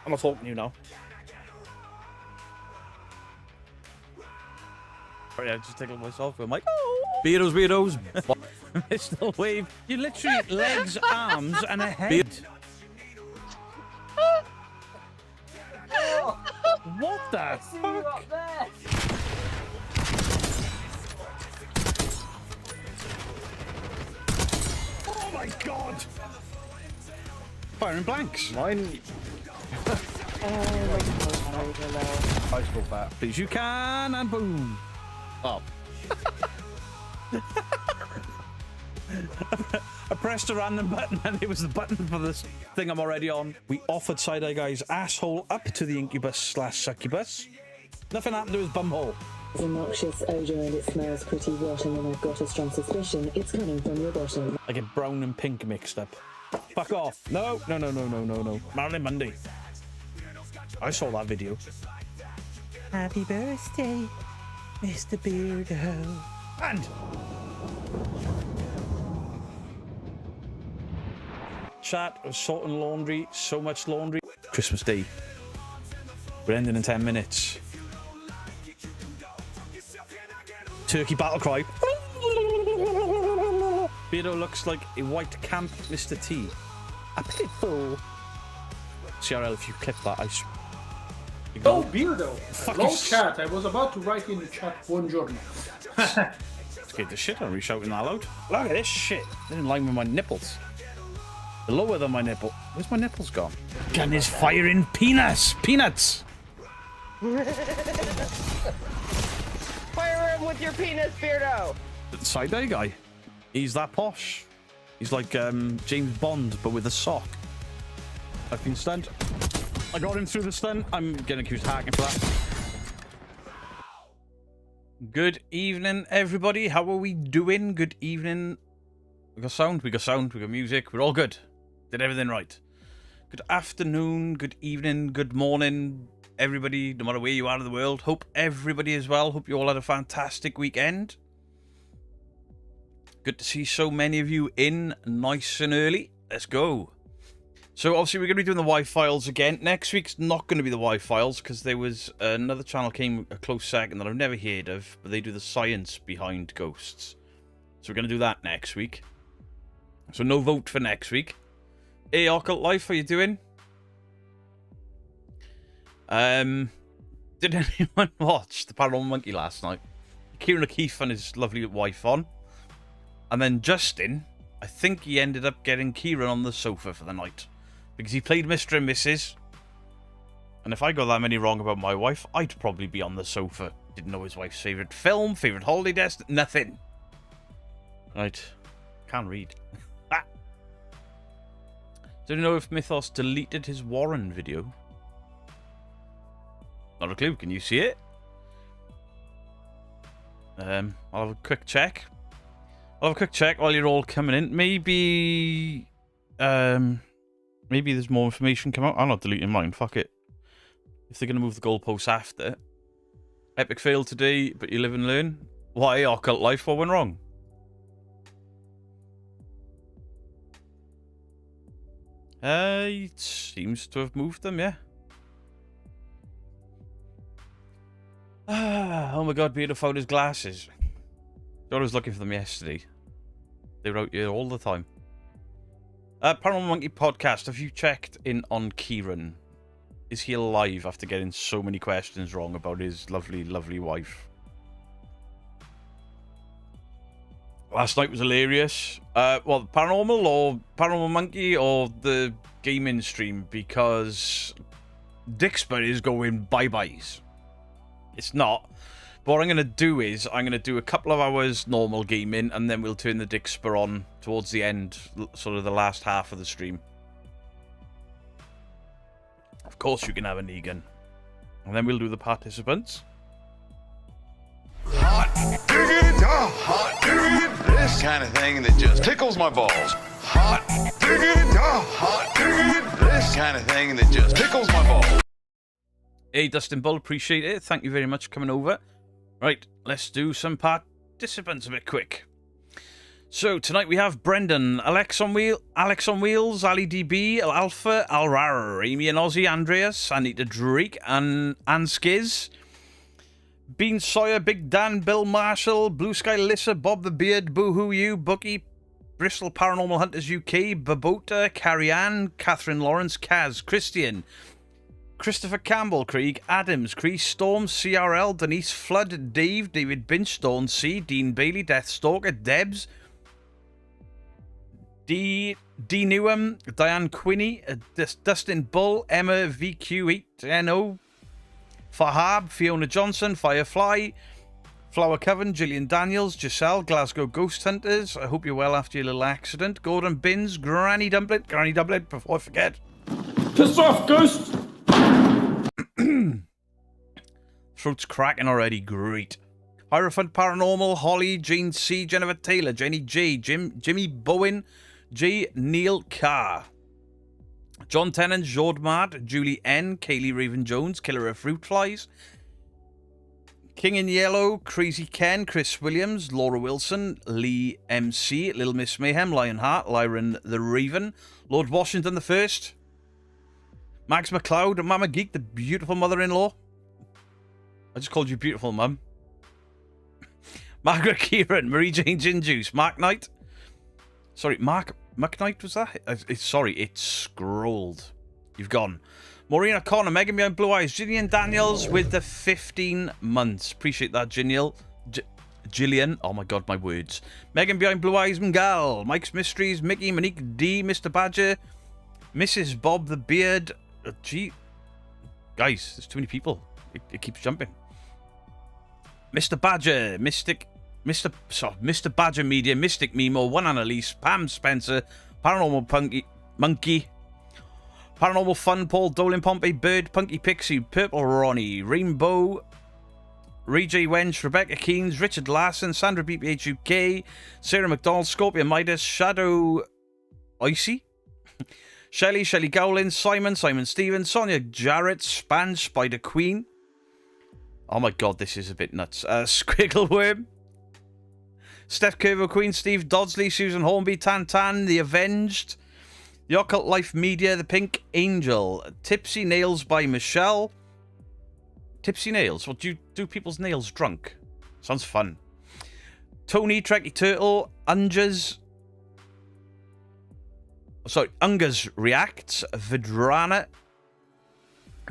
I'm not talking to you now. Sorry, I just tickled myself. I'm like, oh! Beardos. Mr. Wave. You literally legs, arms, and a head. What the fuck? Oh my god! Firing blanks. Mine. I spoke back. Please, you can, and boom. Oh. I pressed a random button and it was the button for this thing I'm already on. We offered Side-Eye Guy's asshole up to the incubus/succubus. Nothing happened to his bumhole. It's a noxious odor and it smells pretty rotten, and I've got a strong suspicion it's coming from your bottom. I get brown and pink mixed up. Fuck off. No. Marilyn Monday. I saw that video. Happy birthday, Mr. Beardo. And chat of sorting laundry, so much laundry. Christmas Day. We're ending in 10 minutes. Turkey battle cry. Beardo looks like a white camp Mr. T. A pitbull. CRL, if you clip that, I Oh, Beardo! Fuck Long you. chat. I was about to write in the chat buongiorno. Scared the shit out of me shouting that loud. Look at this shit. They're in line with my nipples. They're lower than my nipple. Where's my nipples gone? Gun is firing peanuts. Peanuts. Fire him with your penis, Beardo! Side-Eye Guy. He's that posh. He's like James Bond, but with a sock. I've been stunned. I got him through the stun. I'm getting accused of hacking for that. Good evening, everybody. How are we doing? Good evening. We got sound, we got music. We're all good. Did everything right. Good afternoon, good evening, good morning, everybody, no matter where you are in the world. Hope everybody is well. Hope you all had a fantastic weekend. Good to see so many of you in nice and early. Let's go. So obviously we're going to be doing the Y-Files again. Next week's not going to be the Y-Files because there was another channel came a close second that I've never heard of, but they do the science behind ghosts. So we're going to do that next week. So no vote for next week. Hey, Occult Life, how you doing? Did anyone watch The Paranormal Monkey last night? Kieran O'Keefe and his lovely wife on. And then Justin, I think he ended up getting Kieran on the sofa for the night. Because he played Mr. and Mrs. And if I got that many wrong about my wife, I'd probably be on the sofa. Didn't know his wife's favourite film, favourite holiday destination, nothing. Right. Can't read. Do you know if Mythos deleted his Warren video? Not a clue. Can you see it? I'll have a quick check. I'll have a quick check while you're all coming in. Maybe there's more information come out. I'm not deleting mine. Fuck it. If they're going to move the goalposts after. Epic fail today, but you live and learn. Why, Occult Life? What went wrong? It seems to have moved them, yeah. Oh my god, Beardo found his glasses. I was looking for them yesterday. They were out here all the time. Paranormal Monkey Podcast, have you checked in on Kieran? Is he alive after getting so many questions wrong about his lovely, lovely wife? Last night was hilarious. Well, Paranormal or Paranormal Monkey or the gaming stream, because Dixper is going bye-byes. It's not. But what I'm going to do is I'm going to do a couple of hours normal gaming and then we'll turn the Dixper on towards the end, sort of the last half of the stream. Of course you can have a Negan. And then we'll do the participants. Hot diggity, hot diggity, this kind of thing that just tickles my balls. Hot diggity, hot diggity, this kind of thing that just tickles my balls. Hey, Dustin Bull, appreciate it. Thank you very much for coming over. Right, let's do some participants a bit quick. So tonight we have Brendan, Alex on Wheels, Ali DB, Alpha, Alrar, Amy and Ozzy, Andreas, Anita Drake, and Skiz, Bean Sawyer, Big Dan, Bill Marshall, Blue Sky Lissa, Bob the Beard, Boohoo You, Bookie, Bristol Paranormal Hunters UK, Babota, Carrie Ann, Catherine Lawrence, Kaz, Christian, Christopher Campbell, Craig Adams, Chris Storm, CRL, Denise Flood, Dave, David Binch, Dawn C, Dean Bailey, Deathstalker, Debs, D Newham, Diane Quinney, Dustin Bull, Emma VQ8NO, Fahab, Fiona Johnson, Firefly, Flower Coven, Gillian Daniels, Giselle, Glasgow Ghost Hunters. I hope you're well after your little accident. Gordon Binns, Granny Dumplet, before I forget. Piss off, Ghost! Throat's cracking already, great. Hierophant Paranormal, Holly, Jane C, Jennifer Taylor, Jenny J, Jimmy Bowen, J. Neil Carr, John Tennant, Jordmad, Julie N, Kaylee Raven Jones, Killer of Fruit Flies, King in Yellow, Crazy Ken, Chris Williams, Laura Wilson, Lee MC, Little Miss Mayhem, Lionheart, Lyron the Raven, Lord Washington the First, Max McLeod, Mama Geek, the beautiful mother-in-law. I just called you beautiful, Mum. Margaret Kieran, Marie Jane Ginjuice, Mark Knight. Sorry, Mark McKnight was that? It's scrolled. You've gone. Maureen O'Connor, Megan Behind Blue Eyes, Gillian Daniels with the 15 months. Appreciate that, Gillian. Oh my god, my words. Megan Behind Blue Eyes, Mgal, Mike's Mysteries, Mickey, Monique D, Mr. Badger, Mrs. Bob the Beard. Gee, guys, there's too many people. It keeps jumping. Mr. Badger, Mr. Badger Media, Mystic Mimo, One Annalise, Pam Spencer, Paranormal Monkey, Paranormal Fun, Paul Dolan, Pompey, Bird, Punky Pixie, Purple Ronnie, Rainbow, Ray J. Wench, Rebecca Keynes, Richard Larson, Sandra BPH UK, Sarah McDonald, Scorpion Midas, Shadow Icy, Shelley Gowlin, Simon Stevens, Sonia Jarrett, Span, Spider Queen. Oh my god, this is a bit nuts. Squiggleworm, Steph Curvo Queen, Steve Dodsley, Susan Hornby, Tan, The Avenged, The Occult Life Media, The Pink Angel, Tipsy Nails by Michelle. Tipsy Nails? What, do you do people's nails drunk? Sounds fun. Tony, Trekkie Turtle, Ungas Reacts, Vidrana,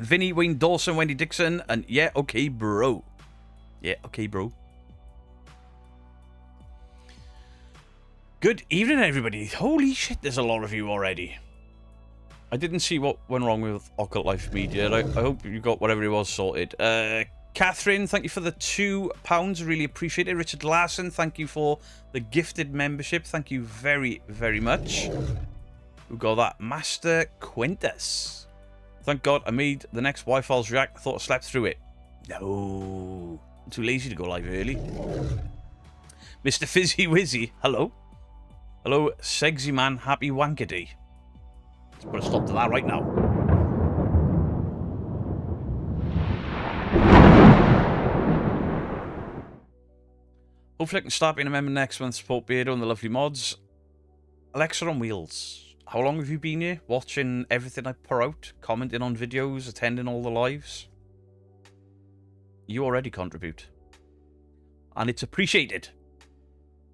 Vinny, Wayne Dawson, Wendy Dixon, and Yeah, Okay, Bro. Yeah, okay, bro. Good evening, everybody. Holy shit, there's a lot of you already. I didn't see what went wrong with Occult Life Media. I hope you got whatever it was sorted. Catherine, thank you for the £2. Really appreciate it. Richard Larson, thank you for the gifted membership. Thank you very, very much. We got that. Master Quintus. Thank God I made the next Wi-Fi's React. I thought I slept through it. No. I'm too lazy to go live early. Mr. Fizzy Wizzy, hello. Hello, Segsy Man, Happy Wankady. Let's put a stop to that right now. Hopefully I can start being a member next month. Support Beardo and the lovely mods. Alexa on Wheels. How long have you been here? Watching everything I pour out? Commenting on videos? Attending all the lives? You already contribute. And it's appreciated.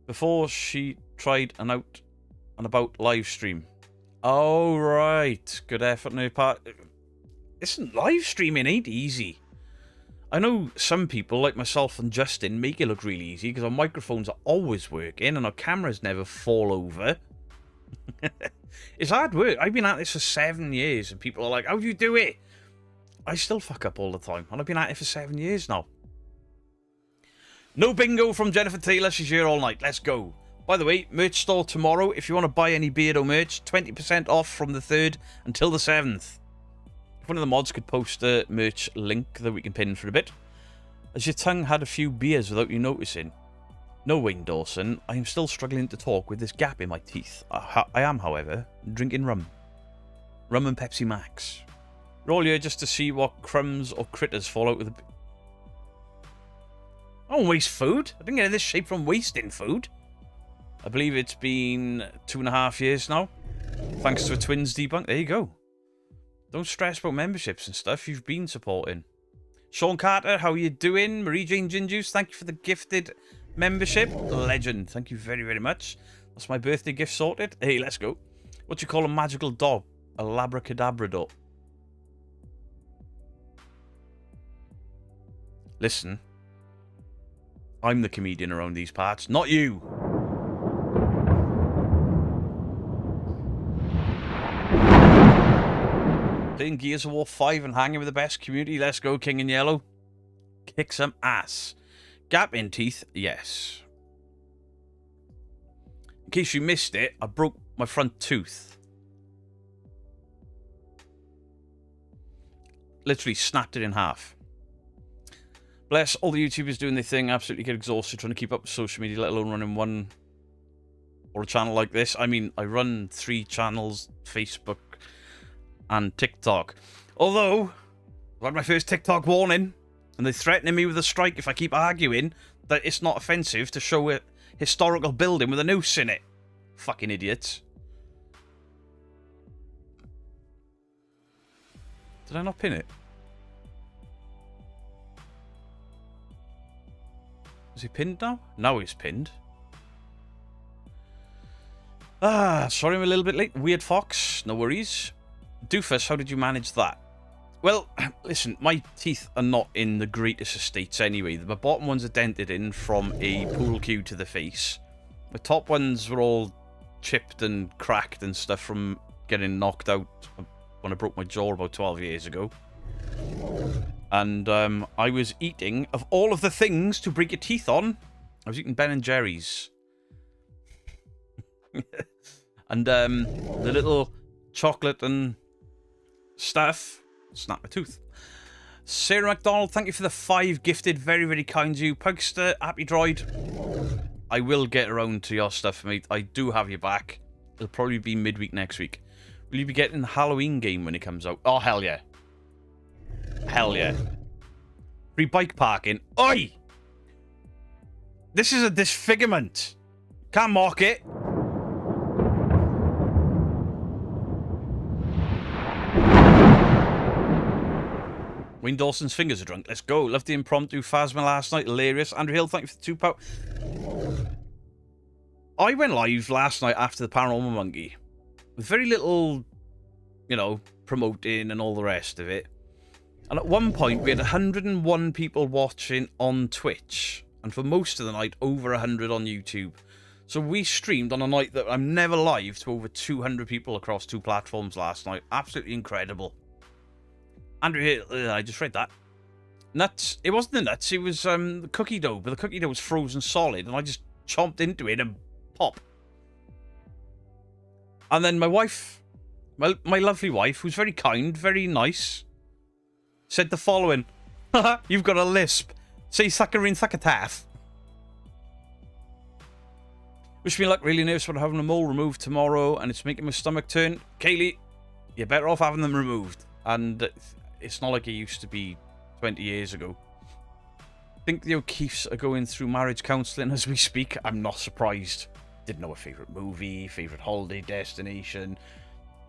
Before she tried an out and about live stream. Oh, right. Good effort on her part. Listen, live streaming ain't easy. I know some people, like myself and Justin, make it look really easy because our microphones are always working and our cameras never fall over. It's hard work. I've been at this for 7 years and people are like, how do you do it? I still fuck up all the time and I've been at it for 7 years now. No bingo from Jennifer Taylor. She's here all night. Let's go. By the way, merch store tomorrow. If you want to buy any Beardo merch, 20% off from the 3rd until the 7th. If one of the mods could post a merch link that we can pin for a bit. Has your tongue had a few beers without you noticing? No, Wayne Dawson. I am still struggling to talk with this gap in my teeth. I am, however, drinking rum. Rum and Pepsi Max. We're all here just to see what crumbs or critters fall out of the... I don't waste food. I didn't get in this shape from wasting food. I believe it's been 2.5 years now. Thanks to a Twins debunk. There you go. Don't stress about memberships and stuff. You've been supporting. Sean Carter, how are you doing? Marie Jane Ginjuice, thank you for the gifted membership. Legend. Thank you very, very much. That's my birthday gift sorted. Hey, let's go. What do you call a magical dog? A labracadabrador. Listen. I'm the comedian around these parts, not you. Playing Gears of War 5 and hanging with the best community. Let's go, King in Yellow. Kick some ass. Gap in teeth, yes. In case you missed it, I broke my front tooth. Literally snapped it in half. Bless all the YouTubers doing their thing. Absolutely get exhausted trying to keep up with social media, let alone running one or a channel like this. I mean, I run 3 channels, Facebook and TikTok. Although, I had my first TikTok warning, and they're threatening me with a strike if I keep arguing that it's not offensive to show a historical building with a noose in it. Fucking idiots. Did I not pin it? Is he pinned now? Now he's pinned. Sorry I'm a little bit late. Weird Fox, no worries. Doofus, how did you manage that? Well, listen, my teeth are not in the greatest of states anyway. The bottom ones are dented in from a pool cue to the face. The top ones were all chipped and cracked and stuff from getting knocked out when I broke my jaw about 12 years ago. And I was eating, of all of the things to break your teeth on, I was eating Ben & Jerry's. And the little chocolate and stuff snap my tooth. Sarah McDonald, thank you for the 5 gifted. Very, very kind to you. Pugster, Happy Droid. I will get around to your stuff, mate. I do have you back. It'll probably be midweek next week. Will you be getting the Halloween game when it comes out? Oh, hell yeah. Hell yeah. Free bike parking. Oi! This is a disfigurement. Can't mock it. Wayne Dawson's fingers are drunk. Let's go. Loved the impromptu Phasma last night. Hilarious. Andrew Hill, thank you for the £2. I went live last night after the Paranormal Monkey. With very little, you know, promoting and all the rest of it. And at one point, we had 101 people watching on Twitch. And for most of the night, over 100 on YouTube. So we streamed on a night that I'm never live to over 200 people across 2 platforms last night. Absolutely incredible. Andrew, I just read that. Nuts. It wasn't the nuts, it was the cookie dough. But the cookie dough was frozen solid, and I just chomped into it and pop. And then my wife, my lovely wife, who's very kind, very nice, said the following. Haha, you've got a lisp. Say saccharin saccataf. Wish me luck, really nervous about having a mole removed tomorrow, and it's making my stomach turn. Kaylee, you're better off having them removed. And it's not like it used to be 20 years ago. I think the O'Keeffes are going through marriage counselling as we speak. I'm not surprised. Didn't know a favourite movie, favourite holiday destination.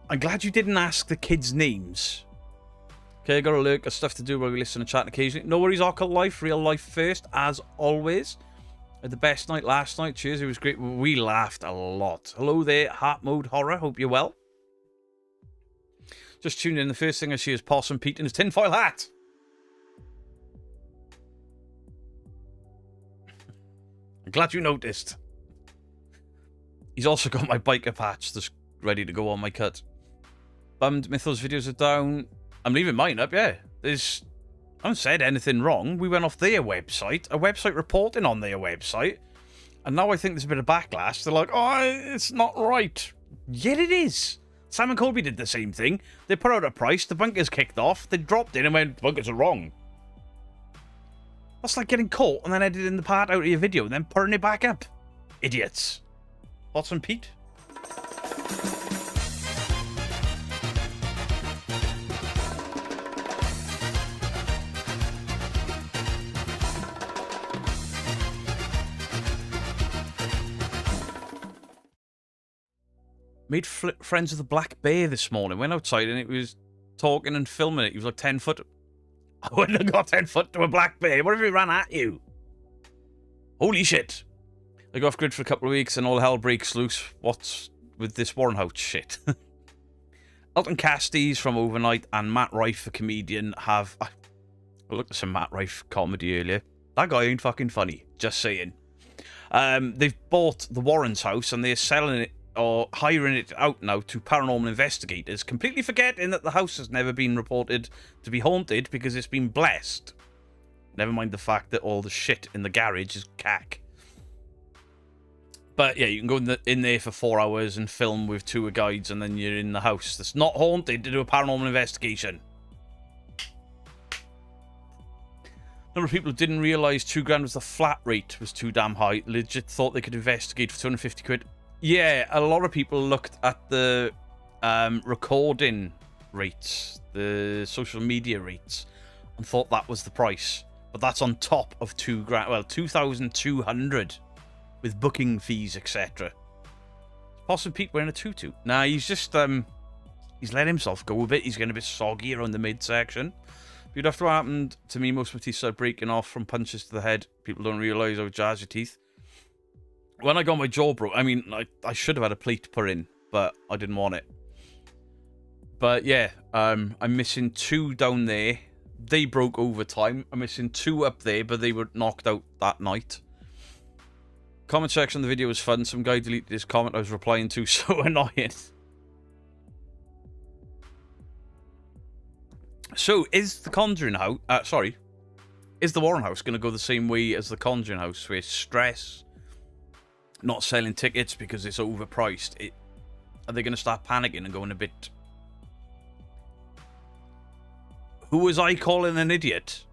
I'm glad you didn't ask the kids' names. Okay, I got a lurk of stuff to do while we listen and chat occasionally. No worries, Occult Life, real life first, as always. Had the best night last night. Cheers, it was great. We laughed a lot. Hello there, Heart Mode Horror. Hope you're well. Just tuned in. The first thing I see is Possum Pete in his tinfoil hat. I'm glad you noticed. He's also got my biker patch that's ready to go on my cut. Bummed Mythos videos are down. I'm leaving mine up, yeah. I haven't said anything wrong. We went off their website. A website reporting on their website. And now I think there's a bit of backlash. They're like, oh, it's not right. Yet it is. Sam and Colby did the same thing. They put out a price. The bunkers kicked off. They dropped in and went, the bunkers are wrong. That's like getting caught and then editing the part out of your video and then putting it back up. Idiots. Possum Pete? Made friends with a black bear this morning. Went outside and it was talking and filming it. He was like 10 foot. I wouldn't have got 10 foot to a black bear. What if he ran at you? Holy shit. I go off grid for a couple of weeks and all hell breaks loose. What's with this Warren House shit? Elton Casties from Overnight and Matt Rife, a comedian, have... I looked at some Matt Rife comedy earlier. That guy ain't fucking funny. Just saying. They've bought the Warren's house and they're selling it or hiring it out now to paranormal investigators, completely forgetting that the house has never been reported to be haunted because it's been blessed. Never mind the fact that all the shit in the garage is cack. But yeah, you can go in there for 4 hours and film with tour guides and then you're in the house that's not haunted to do a paranormal investigation. Number of people who didn't realise £2,000 was the flat rate was too damn high. Legit thought they could investigate for 250 quid. Yeah, a lot of people looked at the recording rates, the social media rates, and thought that was the price. But that's on top of £2,000, well, 2,200 with booking fees, etc. Possibly Pete wearing a tutu. Nah, he's just he's let himself go a bit. He's getting a bit soggy around the midsection. But after what happened to me, most of my teeth started breaking off from punches to the head. People don't realise how jazz your teeth. When I got my jaw broke, I mean, I should have had a plate put in, but I didn't want it. But yeah, I'm missing 2 down there. They broke over time. I'm missing 2 up there, but they were knocked out that night. Comment section of the video was fun. Some guy deleted his comment I was replying to. So annoying. So, is the Conjuring House... is the Warren House going to go the same way as the Conjuring House, with stress, not selling tickets because it's overpriced? Are they going to start panicking and going a bit... Who was I calling an idiot?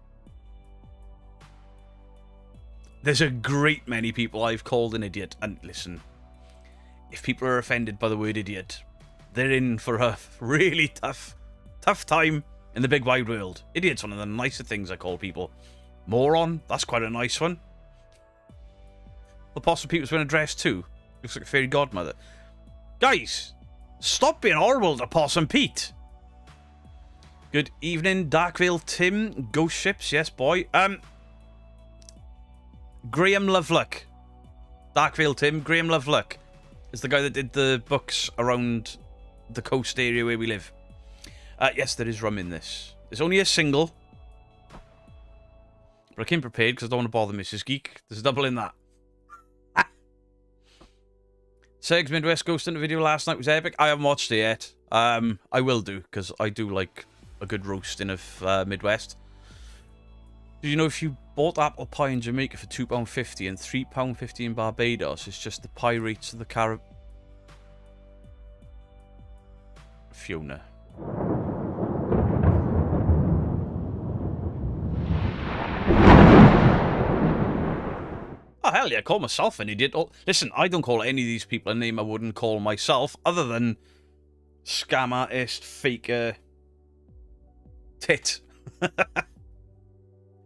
There's a great many people I've called an idiot. And listen, if people are offended by the word idiot, they're in for a really tough time in the big wide world. Idiot's one of the nicer things I call people. Moron, that's quite a nice one. The Possum Pete's wearing a dress too. Looks like a fairy godmother. Guys, stop being horrible to Possum Pete. Good evening, Darkvale Tim. Ghost Ships, yes boy. Graham Lovelock. Darkvale Tim, Graham Lovelock is the guy that did the books around the coast area where we live. Yes, there is rum in this. It's only a single. But I came prepared because I don't want to bother Mrs. Geek. There's a double in that. Segs Midwest Ghost in the video last night was epic. I haven't watched it yet. I will do, because I do like a good roasting of Midwest. Did you know if you bought apple pie in Jamaica for £2.50 and £3.50 in Barbados, it's just the pie rates of the Carib... Fiona. Oh, hell yeah, I call myself an idiot. Oh, listen, I don't call any of these people a name I wouldn't call myself, other than scam artist, faker, tit.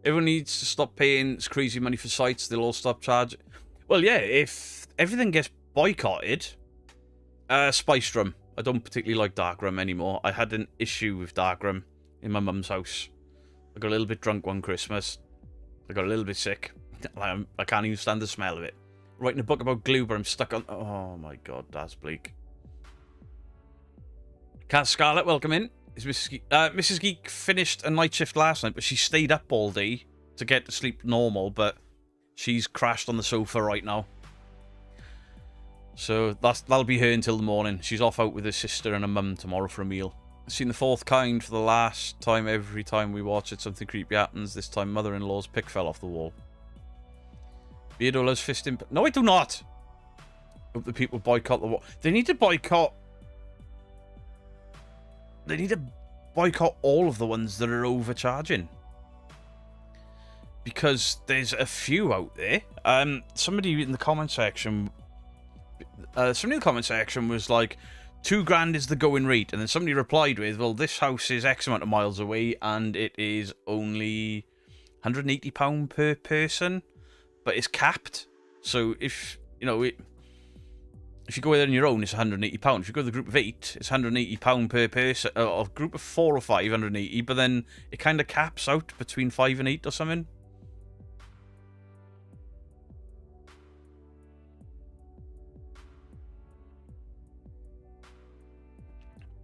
Everyone needs to stop paying crazy money for sites. They'll all stop charging. Well, yeah, if everything gets boycotted, Spiced Rum. I don't particularly like dark rum anymore. I had an issue with dark rum in my mum's house. I got a little bit drunk one Christmas. I got a little bit sick. I can't even stand the smell of it. Writing a book about glue, but I'm stuck on... Oh my god, that's bleak. Cat Scarlet, welcome in. Is Mrs. Geek... Mrs. Geek finished a night shift last night, but she stayed up all day to get to sleep normal, but she's crashed on the sofa right now. So that'll be her until the morning. She's off out with her sister and her mum tomorrow for a meal. I've seen The Fourth Kind for the last time. Every time we watch it, something creepy happens. This time, mother-in-law's pick fell off the wall. Beardo loves fisting... No, I do not! Hope the people boycott the war. They need to boycott... They need to boycott all of the ones that are overcharging. Because there's a few out there. Somebody in the comment section... somebody in the comment section was like, £2,000 is the going rate. And then somebody replied with, well, this house is X amount of miles away and it is only £180 per person. But it's capped. So if, you know, If you go there on your own, it's £180. If you go to the group of 8, it's £180 per person. A group of 4 or 5, £180. But then it kind of caps out between 5 and 8 or something.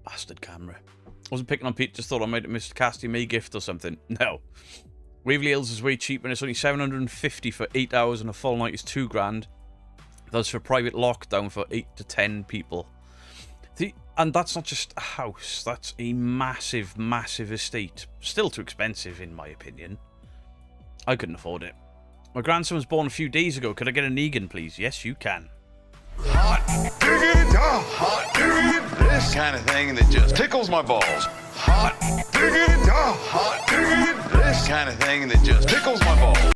Bastard camera. Wasn't picking on Pete, just thought I might have missed a Casty May gift or something. No. Waverley Hills is way cheaper and it's only $750 for 8 hours and a full night is £2,000. That's for private lockdown for 8 to 10 people. And that's not just a house, that's a massive, massive estate. Still too expensive in my opinion. I couldn't afford it. My grandson was born a few days ago. Could I get a Negan, please? Yes, you can. Hot diggity, hot diggity, this kind of thing that just tickles my balls. Hot diggity, hot diggity, this kind of thing that just tickles my balls. I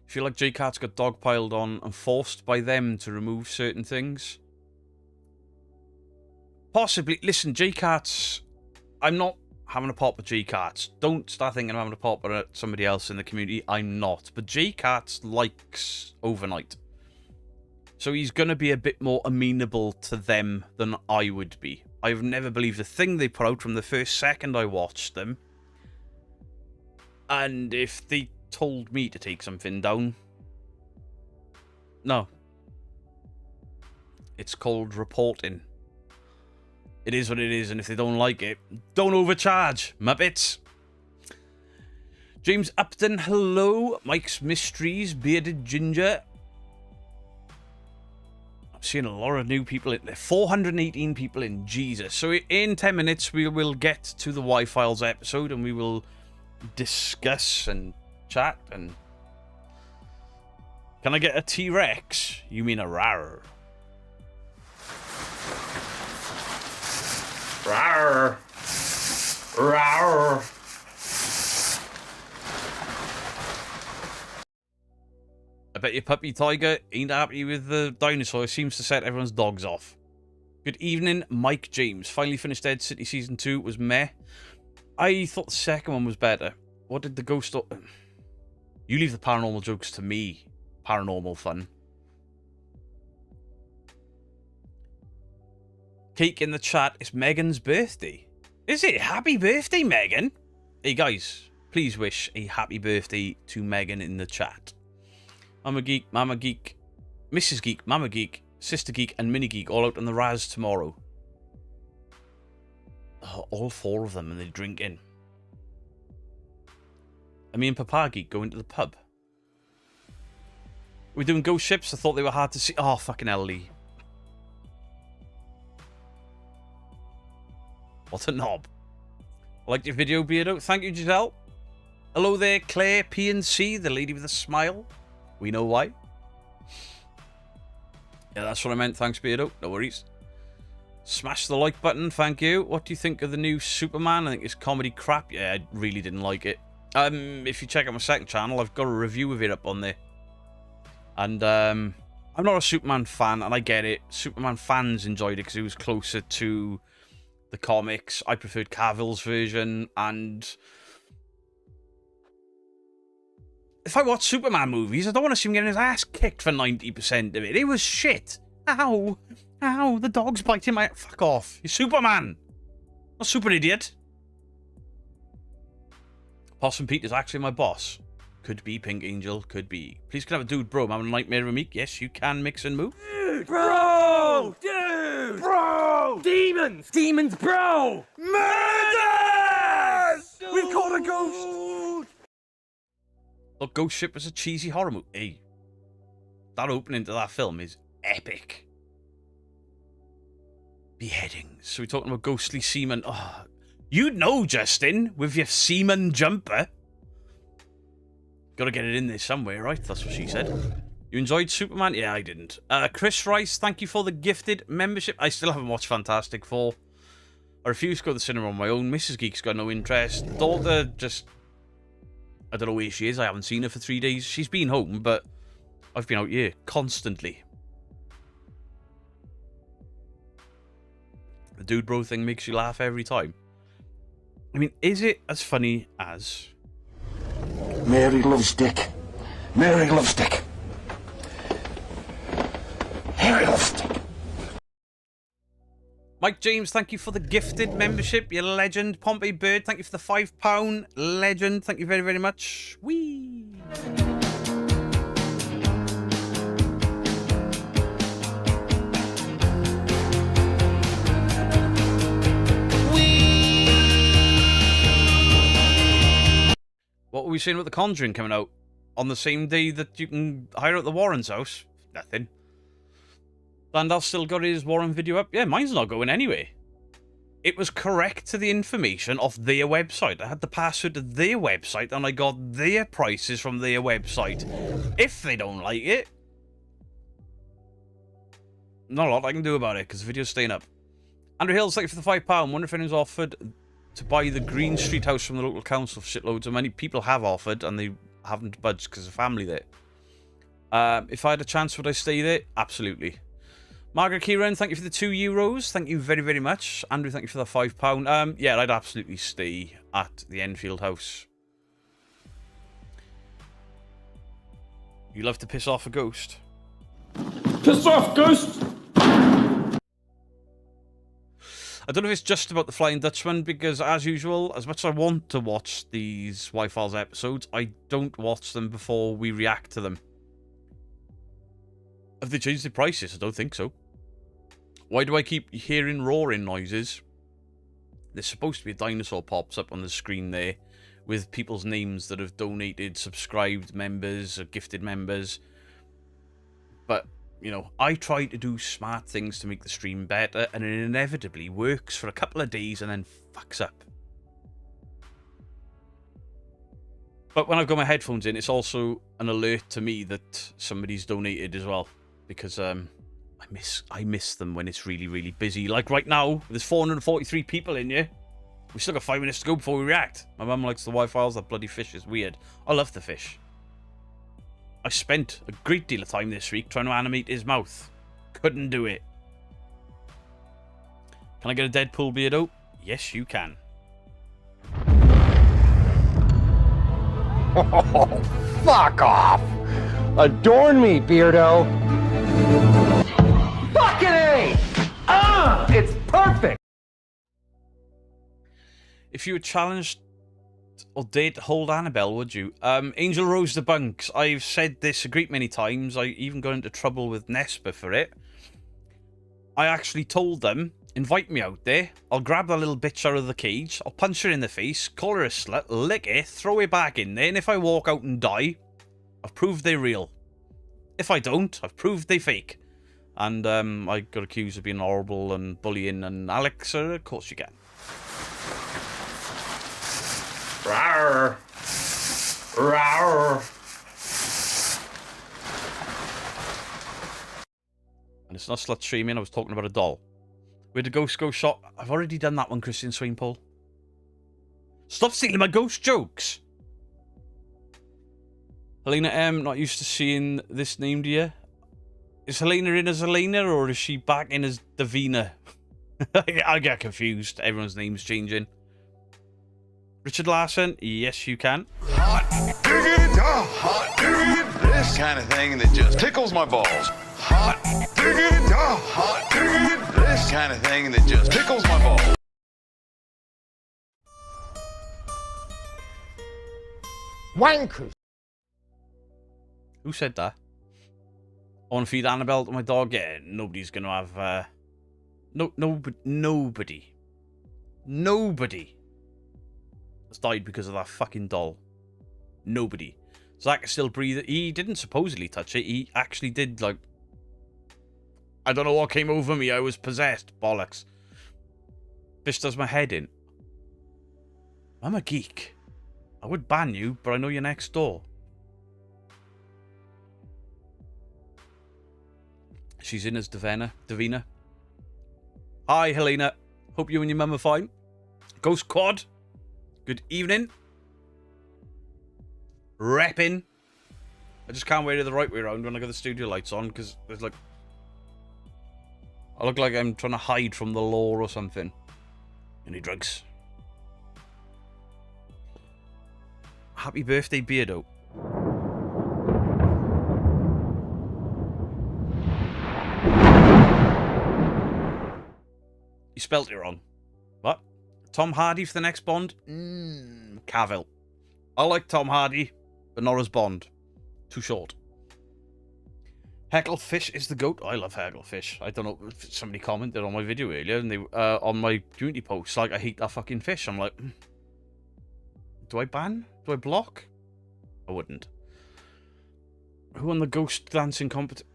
feel like J-Cart's got dogpiled on and forced by them to remove certain things. Possibly. Listen, J-Cart's... I'm not having a pop at J-Cart's. Don't start thinking I'm having a pop at somebody else in the community. I'm not. But J-Cart's likes overnight. So he's going to be a bit more amenable to them than I would be. I've never believed a thing they put out from the first second I watched them. And if they told me to take something down... No. It's called reporting. It is what it is, and if they don't like it, don't overcharge, Muppets. James Upton, hello. Mike's Mysteries, Bearded Ginger. I'm seeing a lot of new people in there. 418 people in, Jesus. So in 10 minutes, we will get to the Y-Files episode, and we will discuss and chat, and... Can I get a T-Rex? You mean a rar? Rawr. Rawr. I bet your puppy Tiger ain't happy with the dinosaur. It seems to set everyone's dogs off. Good evening, Mike James. Finally finished Dead City Season 2. It was meh. I thought the second one was better. What did the ghost... You leave the paranormal jokes to me. Paranormal fun. Cake in the chat. It's Megan's birthday. Is it? Happy birthday, Megan. Hey, guys. Please wish a happy birthday to Megan in the chat. Mama Geek, Mama Geek, Mrs. Geek, Mama Geek, Sister Geek, and Mini Geek all out on the Raz tomorrow. Oh, all 4 of them, and they're drinking. And me and Papa Geek going to the pub. We're doing ghost ships. I thought they were hard to see. Oh, fucking hell, Lee. What a knob. I liked your video, Beardo. Thank you, Giselle. Hello there, Claire PNC, the lady with a smile. We know why. Yeah, that's what I meant. Thanks, Beardo. No worries. Smash the like button. Thank you. What do you think of the new Superman? I think it's comedy crap. Yeah, I really didn't like it. If you check out my second channel, I've got a review of it up on there. And I'm not a Superman fan, and I get it. Superman fans enjoyed it because it was closer to the comics. I preferred Cavill's version, and if I watch Superman movies, I don't want to see him getting his ass kicked for 90% of it. It was shit. Ow. Ow, the dog's biting my... Fuck off. You're Superman. Not super idiot. Possum Pete is actually my boss. Could be Pink Angel. Could be. Please can I have a dude, bro. I'm having a nightmare of a meek. Yes, you can mix and move. Dude, bro! Dude! Bro! Demons! Demons, bro! Murders! We've caught a ghost! Look, Ghost Ship was a cheesy horror movie. Hey, that opening to that film is epic. Beheadings. So we're talking about ghostly seamen. Oh, you'd know, Justin, with your seaman jumper. Gotta get it in there somewhere, right? That's what she said. You enjoyed Superman? Yeah, I didn't. Chris Rice, thank you for the gifted membership. I still haven't watched Fantastic Four. I refuse to go to the cinema on my own. Mrs. Geek's got no interest. Daughter just... I don't know where she is. I haven't seen her for 3 days. She's been home, but I've been out here constantly. The dude bro thing makes you laugh every time. I mean, is it as funny as... Mary loves Dick. Mary loves Dick. Mike James, thank you for the gifted membership. You're a legend. Pompey Bird, thank you for the £5 legend. Thank you very, very much. Whee! What were we saying about The Conjuring coming out? On the same day that you can hire out the Warren's house? Nothing. Landau still got his Warren video up? Yeah, mine's not going anyway. It was correct to the information of their website. I had the password to their website and I got their prices from their website. If they don't like it, not a lot I can do about it because the video's staying up. Andrew Hills, thank you for the £5. Wonder if anyone's offered to buy the Green Street house from the local council for shitloads of money. People have offered and they haven't budged because of family there. If I had a chance, would I stay there? Absolutely. Margaret Kieran, thank you for the €2. Thank you very, very much. Andrew, thank you for the £5. Yeah, I'd absolutely stay at the Enfield house. You love to piss off a ghost. Piss off, ghost! I don't know if it's just about the Flying Dutchman, because as usual, as much as I want to watch these Y-Files episodes, I don't watch them before we react to them. Have they changed the prices? I don't think so. Why do I keep hearing roaring noises? There's supposed to be a dinosaur pops up on the screen there with people's names that have donated, subscribed members, or gifted members. But, you know, I try to do smart things to make the stream better, and it inevitably works for a couple of days and then fucks up. But when I've got my headphones in, it's also an alert to me that somebody's donated as well. Because I miss them when it's really, really busy. Like right now, there's 443 people in here. We still got 5 minutes to go before we react. My mum likes the Y-Files. That bloody fish is weird. I love the fish. I spent a great deal of time this week trying to animate his mouth. Couldn't do it. Can I get a Deadpool beardo? Yes, you can. Oh, fuck off! Adorn me, Beardo! Fucking A! It's perfect! If you were challenged or dared to hold Annabelle, would you? Angel Rose debunks. I've said this a great many times. I even got into trouble with Nespa for it. I actually told them, invite me out there. I'll grab that little bitch out of the cage. I'll punch her in the face, call her a slut, lick her, throw her back in there. And if I walk out and die, I've proved they're real. If I don't, I've proved they fake. And I got accused of being horrible and bullying. And Alex, of course you can. Rawr. Rawr. And it's not slut streaming, I was talking about a doll. Where'd the ghost go shot? I've already done that one, Christian Swainpool. Stop stealing my ghost jokes! Helena M, not used to seeing this name, do you? Is Helena in as Helena, or is she back in as Davina? I get confused. Everyone's name's changing. Richard Larson, yes you can. Hot diggity, hot diggity, this kind of thing that just tickles my balls. Hot diggity, hot diggity, this kind of thing that just tickles my balls. Wankers! Who said that? I want to feed Annabelle to my dog? Yeah, nobody's going to have... Nobody has died because of that fucking doll. Nobody. Zach is still breathing. He didn't supposedly touch it. He actually did, like... I don't know what came over me. I was possessed. Bollocks. Fish does my head in. I'm a geek. I would ban you, but I know you're next door. She's in as Davina. Hi, Helena. Hope you and your mum are fine. Ghost Quad. Good evening. Reppin'. I just can't wait it the right way around when I got the studio lights on, because there's like... I look like I'm trying to hide from the law or something. Any drugs? Happy birthday, Beardo. You spelt it wrong. What? Tom Hardy for the next Bond? Cavill. I like Tom Hardy, but not as Bond. Too short. Hecklefish is the GOAT. I love Hecklefish. I don't know if somebody commented on my video earlier, and they on my community post, like, I hate that fucking fish. I'm like, do I ban? Do I block? I wouldn't. Who won the ghost dancing competition?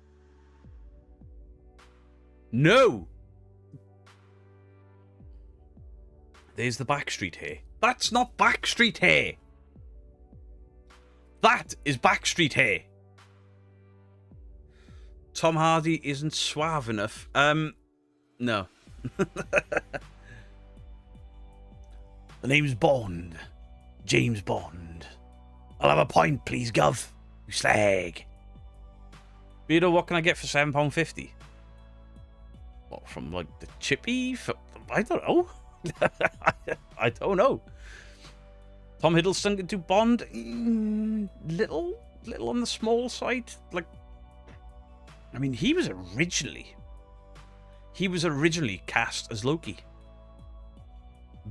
No! There's the Backstreet hair. That's not Backstreet hair! That is Backstreet hair! Tom Hardy isn't suave enough. No. The name's Bond. James Bond. I'll have a pint, please, Gov. You slag. Beardo, what can I get for £7.50? What, from, like, the chippy? I don't know. I don't know. Tom Hiddleston could do Bond. Little on the small side. Like, I mean, he was originally cast as Loki.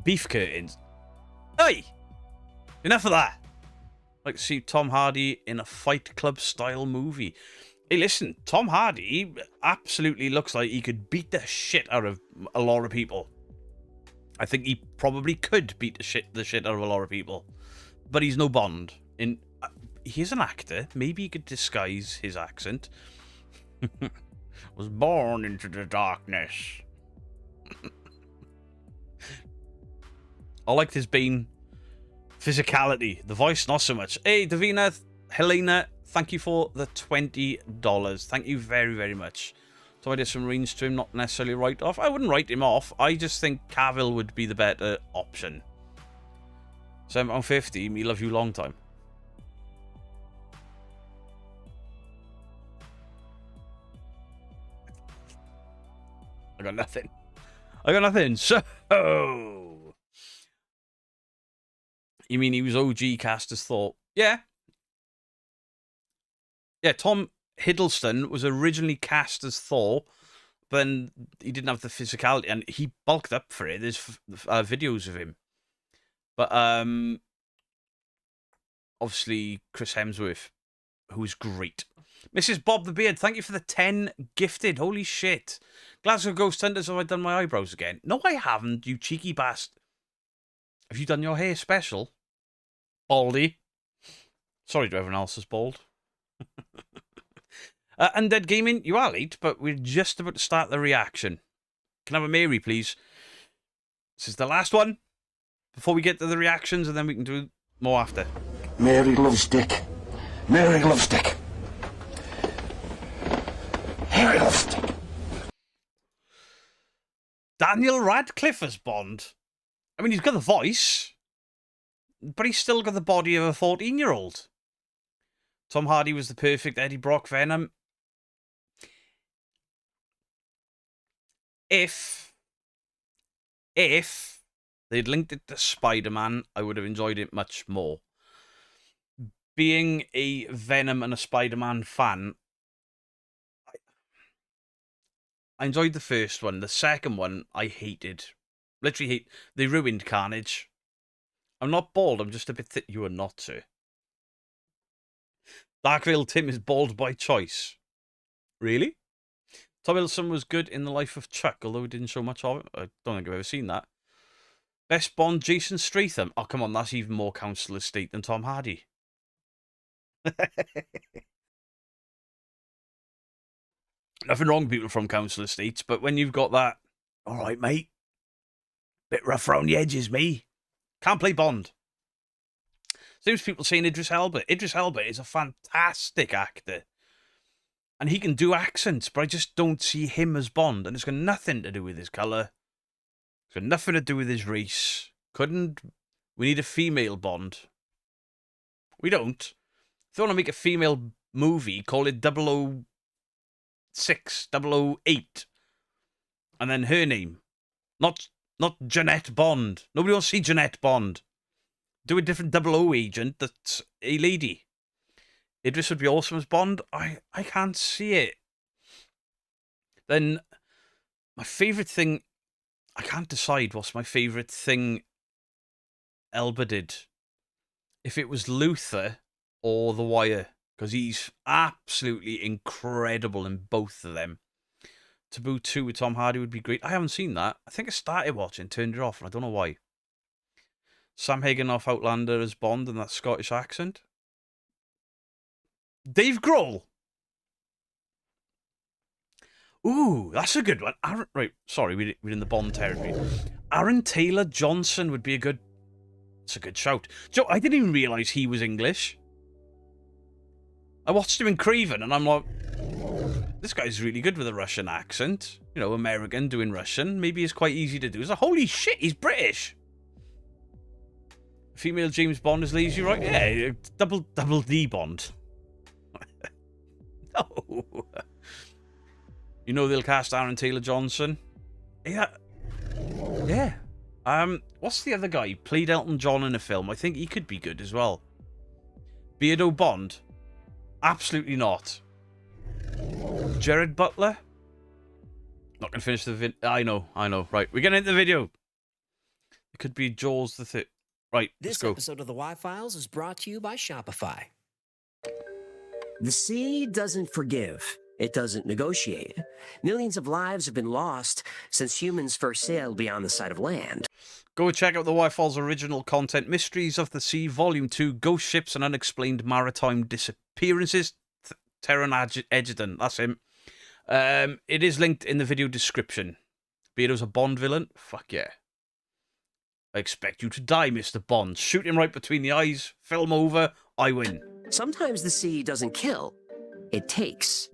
Beef curtains. Hey! Enough of that. I'd like to see Tom Hardy in a Fight Club style movie. Hey, listen, Tom Hardy absolutely looks like he could beat the shit out of a lot of people. I think he probably could beat the shit out of a lot of people. But he's no Bond. He's an actor. Maybe he could disguise his accent. Was born into the darkness. I liked his Bane physicality. The voice, not so much. Hey, Davina, Helena, thank you for the $20. Thank you very, very much. So I did some reins to him, not necessarily write off. I wouldn't write him off. I just think Cavill would be the better option. £7.50, me love you long time. I got nothing. So, you mean he was OG cast as Thor? Yeah. Yeah, Tom Hiddleston was originally cast as Thor, but then he didn't have the physicality, and he bulked up for it. There's videos of him. But obviously Chris Hemsworth, who's great. Mrs. Bob the Beard, thank you for the 10 gifted. Holy shit. Glasgow Ghost Hunters, have I done my eyebrows again? No, I haven't, you cheeky bastard. Have you done your hair special? Baldy. Sorry to everyone else is bald. Undead Gaming, you are late, but we're just about to start the reaction. Can I have a Mary, please? This is the last one before we get to the reactions, and then we can do more after. Mary loves Dick. Mary loves Dick. Mary loves Dick. Daniel Radcliffe as Bond. I mean, he's got the voice, but he's still got the body of a 14-year-old. Tom Hardy was the perfect Eddie Brock Venom. If they'd linked it to Spider-Man, I would have enjoyed it much more. Being a Venom and a Spider-Man fan, I enjoyed the first one. The second one, I hated. Literally hate. They ruined Carnage. I'm not bald, I'm just a bit thick. You are not, sir. Darkvale Tim is bald by choice. Really? Tom Hiddleston was good in The Life of Chuck, although he didn't show much of it. I don't think I've ever seen that. Best Bond, Jason Statham. Oh, come on, that's even more Council Estate than Tom Hardy. Nothing wrong with people from Council Estates, but when you've got that, all right, mate, bit rough around the edges, me. Can't play Bond. Seems people saying Idris Elba. Idris Elba is a fantastic actor. And he can do accents, but I just don't see him as Bond. And it's got nothing to do with his colour. It's got nothing to do with his race. We need a female Bond. We don't. If they want to make a female movie, call it 006, 008. And then her name. Not Jeanette Bond. Nobody wants to see Jeanette Bond. Do a different 00 agent that's a lady. Idris would be awesome as Bond. I can't see it. Then, my favourite thing I can't decide what's my favourite thing Elba did. If it was Luther or The Wire, because he's absolutely incredible in both of them. Taboo 2 with Tom Hardy would be great. I haven't seen that. I think I started watching, turned it off, and I don't know why. Sam Hagen off Outlander as Bond in that Scottish accent. Dave Grohl. Ooh, that's a good one. Aaron, right, sorry, we're in the Bond territory. Aaron Taylor Johnson would be a good... It's a good shout. Joe, I didn't even realise he was English. I watched him in Craven, and I'm like, this guy's really good with a Russian accent. You know, American doing Russian. Maybe it's quite easy to do. It's like, holy shit, he's British. Female James Bond is lazy, right? Yeah, double D Bond. No. You know they'll cast Aaron Taylor Johnson? Yeah. Yeah. What's the other guy? Played Elton John in a film. I think he could be good as well. Beardo Bond? Absolutely not. Jared Butler? Not going to finish the vid... I know. Right, we're getting into the video. It could be Jaws the Third. Right, let's go. This episode of the Y-Files is brought to you by Shopify. The sea doesn't forgive. It doesn't negotiate. Millions of lives have been lost since humans first sailed beyond the sight of land. Go and check out the Y-Files original content, Mysteries of the Sea, Volume 2, Ghost Ships and Unexplained Maritime Disappearances. Taron Egerton, that's him. It is linked in the video description. Beardo's a Bond villain? Fuck yeah. I expect you to die, Mr. Bond. Shoot him right between the eyes, film over, I win. Sometimes the sea doesn't kill, it takes.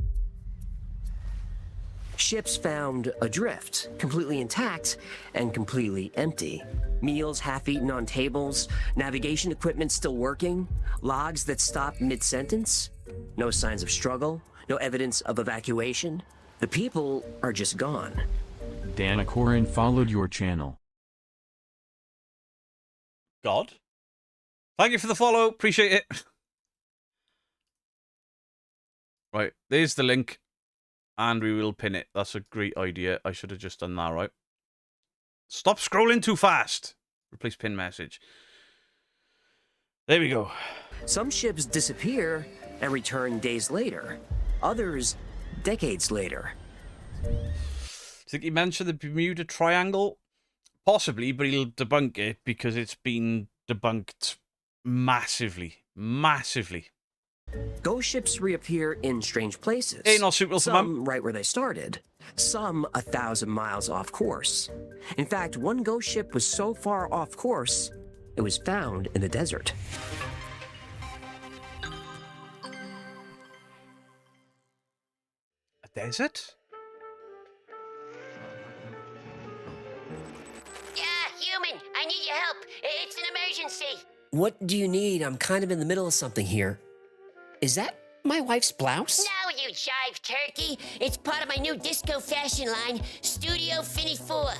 Ships found adrift, completely intact and completely empty. Meals half-eaten on tables, navigation equipment still working, logs that stop mid-sentence. No signs of struggle, no evidence of evacuation. The people are just gone. Dana Corin followed your channel. God. Thank you for the follow. Appreciate it. Right, there's the link. And we will pin it. That's a great idea. I should have just done that, right? Stop scrolling too fast. Replace pin message. There we go. Some ships disappear and return days later. Others, decades later. Think he mentioned the Bermuda Triangle? Possibly, but he'll debunk it because it's been debunked massively. Massively. Ghost ships reappear in strange places. Hey, not suitable for some right where they started. Some 1,000 miles off course. In fact, one ghost ship was so far off course, it was found in the desert. A desert? Yeah, human, I need your help. It's an emergency. What do you need? I'm kind of in the middle of something here. Is that my wife's blouse? No, you jive turkey. It's part of my new disco fashion line, Studio 54.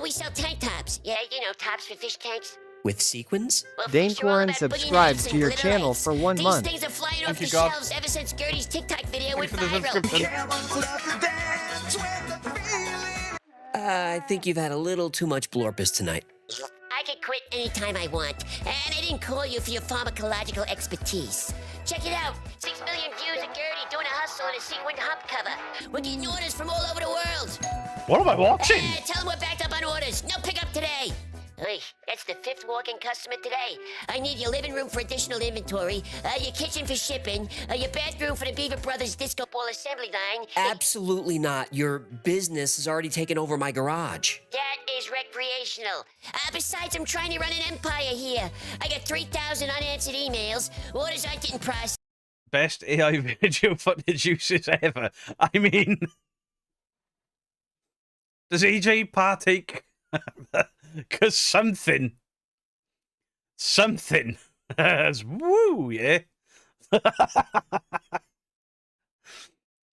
We sell tank tops. Yeah, you know, tops for fish tanks. With sequins? Well, Dane Corin subscribed to your channel for 1 month. These things are flying off the God. shelves ever since Gertie's TikTok video went For the viral. subscription. I think you've had a little too much blorpus tonight. I can quit anytime I want, and I didn't call you for your pharmacological expertise. Check it out, 6 million views of Gertie doing a hustle on a sequined hump cover. We're getting orders from all over the world. What am I watching? Tell them we're backed up on orders. No pickup today. Oy, that's the 5th walk-in customer today. I need your living room for additional inventory, your kitchen for shipping, your bathroom for the Beaver Brothers disco ball assembly line. Absolutely not. Your business has already taken over my garage. That is recreational. Besides, I'm trying to run an empire here. I got 3,000 unanswered emails. Orders aren't getting processed. Best AI video footage uses ever. I mean, does AJ partake? Because something has woo, yeah.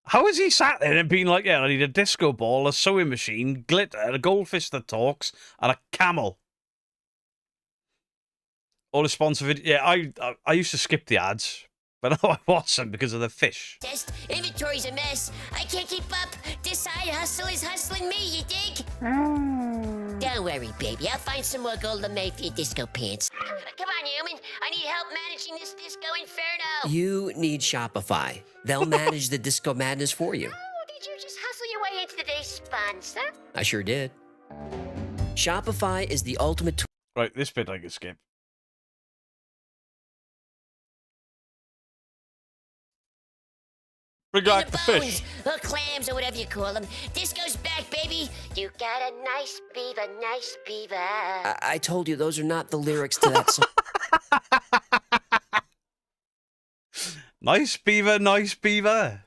How has he sat there and been like, yeah, I need a disco ball, a sewing machine, glitter, a goldfish that talks, and a camel? All the sponsor video. Yeah, I used to skip the ads, but now I watch them because of the fish. Inventory's a mess. I can't keep up. This side hustle is hustling me, you dig? Don't worry, baby. I'll find some more gold lame for your disco pants. Come on, human. I need help managing this disco inferno. You need Shopify. They'll manage the disco madness for you. Oh, did you just hustle your way into today's sponsor? I sure did. Shopify is the ultimate tool. Right, this bit I can skip. Bring back the fish. Or clams, or whatever you call them. Disco's back, baby. You got a nice beaver, nice beaver. I told you those are not the lyrics to that song. Nice beaver, nice beaver.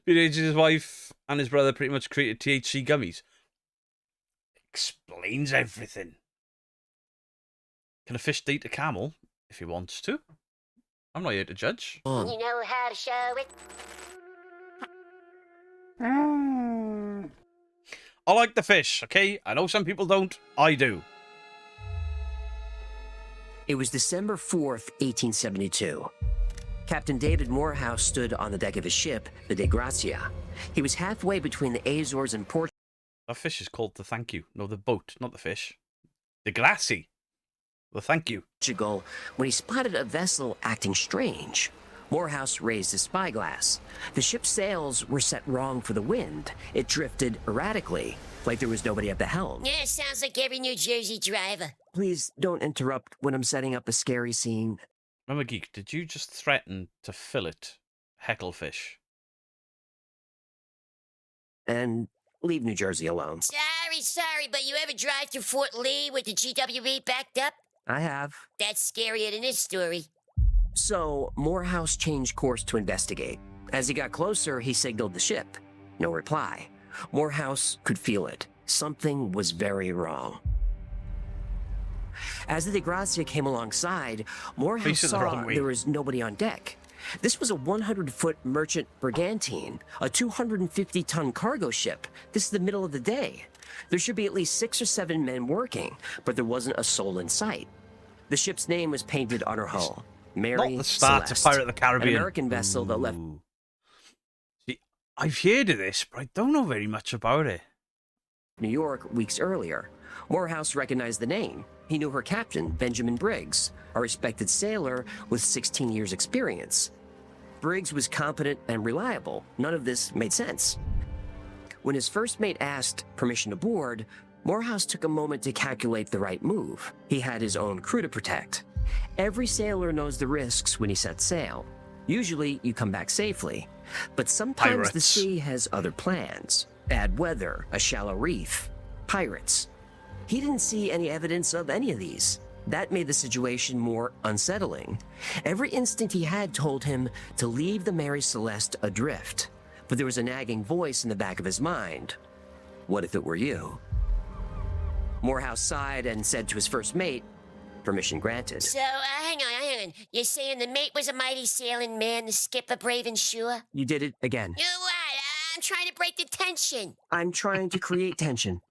His wife and his brother pretty much created THC gummies. Explains everything. Can a fish date a camel if he wants to? I'm not here to judge. You know how to show it. I like the fish, okay? I know some people don't. I do. It was December 4th, 1872. Captain David Morehouse stood on the deck of his ship, the De Gracia. He was halfway between the Azores and Portugal. That fish is called the Thank You. No, the boat, not the fish. The Gracie. The Thank You. When he spotted a vessel acting strange. Morehouse raised his spyglass. The ship's sails were set wrong for the wind. It drifted erratically, like there was nobody at the helm. Yeah, sounds like every New Jersey driver. Please don't interrupt when I'm setting up a scary scene. Remember, Geek, did you just threaten to fillet Hecklefish? And leave New Jersey alone. Sorry, but you ever drive through Fort Lee with the GWE backed up? I have. That's scarier than this story. So, Morehouse changed course to investigate. As he got closer, he signaled the ship. No reply. Morehouse could feel it. Something was very wrong. As the De Gracia came alongside, Morehouse saw there was nobody on deck. This was a 100-foot merchant brigantine, a 250-ton cargo ship. This is the middle of the day. There should be at least 6 or 7 men working, but there wasn't a soul in sight. The ship's name was painted on her hull. Mary Not the start Celeste, to Pirate of the Caribbean. an American vessel that left. See, I've heard of this, but I don't know very much about it. New York weeks earlier. Morehouse recognized the name. He knew her captain, Benjamin Briggs, a respected sailor with 16 years' experience. Briggs was competent and reliable. None of this made sense. When his first mate asked permission to board, Morehouse took a moment to calculate the right move. He had his own crew to protect. Every sailor knows the risks when he sets sail. Usually, you come back safely. But sometimes the sea has other plans. Bad weather, a shallow reef, pirates. He didn't see any evidence of any of these. That made the situation more unsettling. Every instinct he had told him to leave the Mary Celeste adrift. But there was a nagging voice in the back of his mind. What if it were you? Morehouse sighed and said to his first mate, permission granted. So, hang on. You're saying the mate was a mighty sailing man, the skipper brave and sure? You did it again. You what? I'm trying to break the tension. I'm trying to create tension.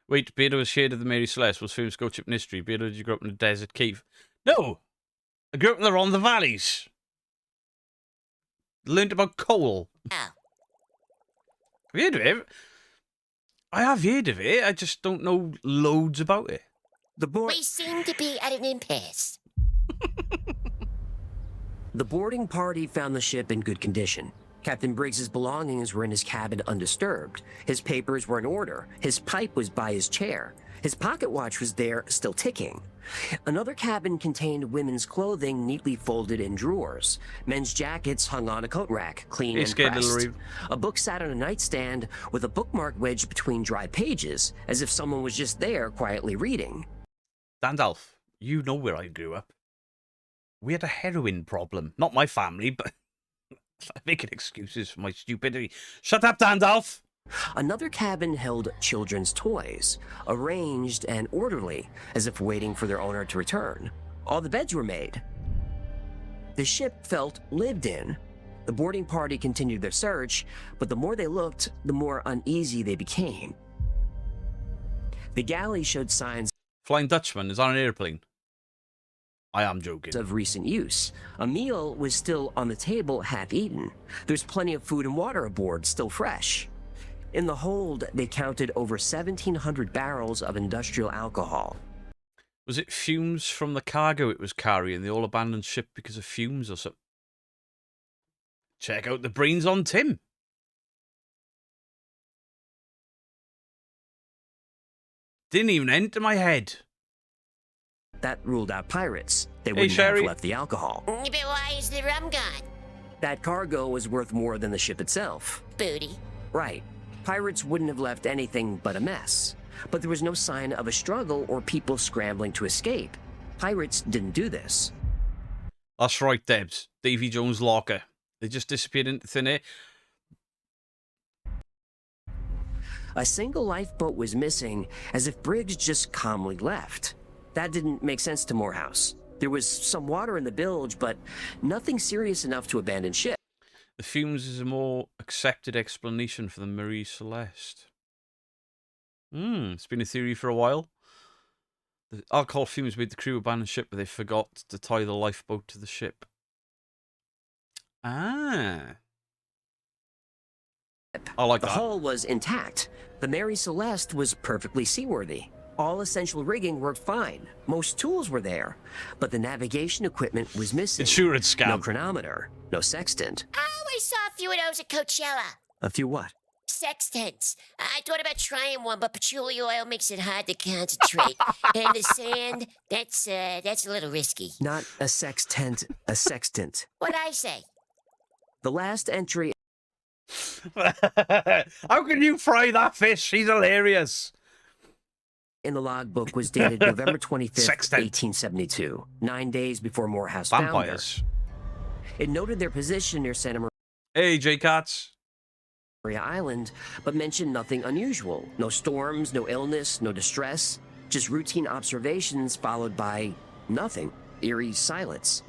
Wait, Beardo was shared of the Mary Celeste, was famous coach up in history. Beardo, did you grow up in a desert cave? No! I grew up in the Rhondda Valleys. Learned about coal. Oh. Have you heard of it? I have heard of it, I just don't know loads about it. We seem to be at an impasse. The boarding party found the ship in good condition. Captain Briggs's belongings were in his cabin undisturbed. His papers were in order. His pipe was by his chair. His pocket watch was there, still ticking. Another cabin contained women's clothing neatly folded in drawers. Men's jackets hung on a coat rack, clean and pressed. A book sat on a nightstand with a bookmark wedged between dry pages, as if someone was just there quietly reading. Dandalf, you know where I grew up. We had a heroin problem. Not my family, but I'm making excuses for my stupidity. Shut up, Dandalf! Another cabin held children's toys, arranged and orderly, as if waiting for their owner to return. All the beds were made. The ship felt lived in. The boarding party continued their search, but the more they looked, the more uneasy they became. The galley showed signs Flying Dutchman is on an airplane. I am joking. Of recent use. A meal was still on the table, half eaten. There's plenty of food and water aboard, still fresh. In the hold, they counted over 1,700 barrels of industrial alcohol. Was it fumes from the cargo it was carrying? They all abandoned ship because of fumes or something? Check out the brains on Tim. Didn't even enter my head. That ruled out pirates. They Hey, wouldn't Sherry. have left the alcohol. But why is the rum gone? That cargo was worth more than the ship itself. Booty. Right. Pirates wouldn't have left anything but a mess. But there was no sign of a struggle or people scrambling to escape. Pirates didn't do this. That's right, Debs. Davy Jones' locker. They just disappeared into thin air. A single lifeboat was missing, as if Briggs just calmly left. That didn't make sense to Morehouse. There was some water in the bilge, but nothing serious enough to abandon ship. The fumes is a more accepted explanation for the Marie Celeste. It's been a theory for a while. The alcohol fumes made the crew abandon ship, but they forgot to tie the lifeboat to the ship. Ah. I like The that. hull was intact. The Mary Celeste was perfectly seaworthy. All essential rigging worked fine. Most tools were there, but the navigation equipment was missing. Insurance scam. No chronometer, no sextant. Oh, I saw a few of those at Coachella. A few what? Sextants. I thought about trying one, but patchouli oil makes it hard to concentrate. And the sand, that's a little risky. Not a sextant, a sextant. What'd I say? The last entry How can you fry that fish? He's hilarious. in the logbook was dated November 25th, Sextant. 1872, 9 days before Morehouse found her. Vampires. It noted their position near Santa Hey, J-Cats. Maria Island, but mentioned nothing unusual. No storms, no illness, no distress. Just routine observations followed by nothing. Eerie silence.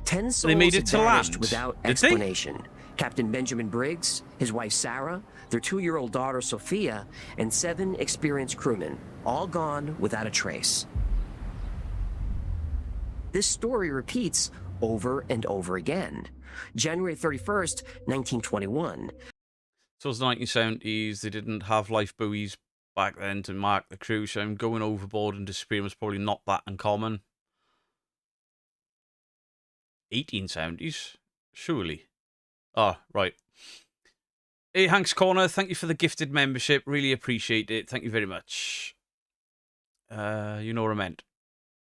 10 souls They made it had to vanished land, without did they? explanation. Captain Benjamin Briggs, his wife Sarah, their 2-year-old daughter Sophia, and 7 experienced crewmen, all gone without a trace. This story repeats over and over again. January 31st, 1921. So it's the 1970s. They didn't have life buoys back then to mark the crew, so going overboard and disappearing was probably not that uncommon. 1870s? Surely. Oh, right. Hey, Hank's Corner, thank you for the gifted membership. Really appreciate it. Thank you very much. You know what I meant.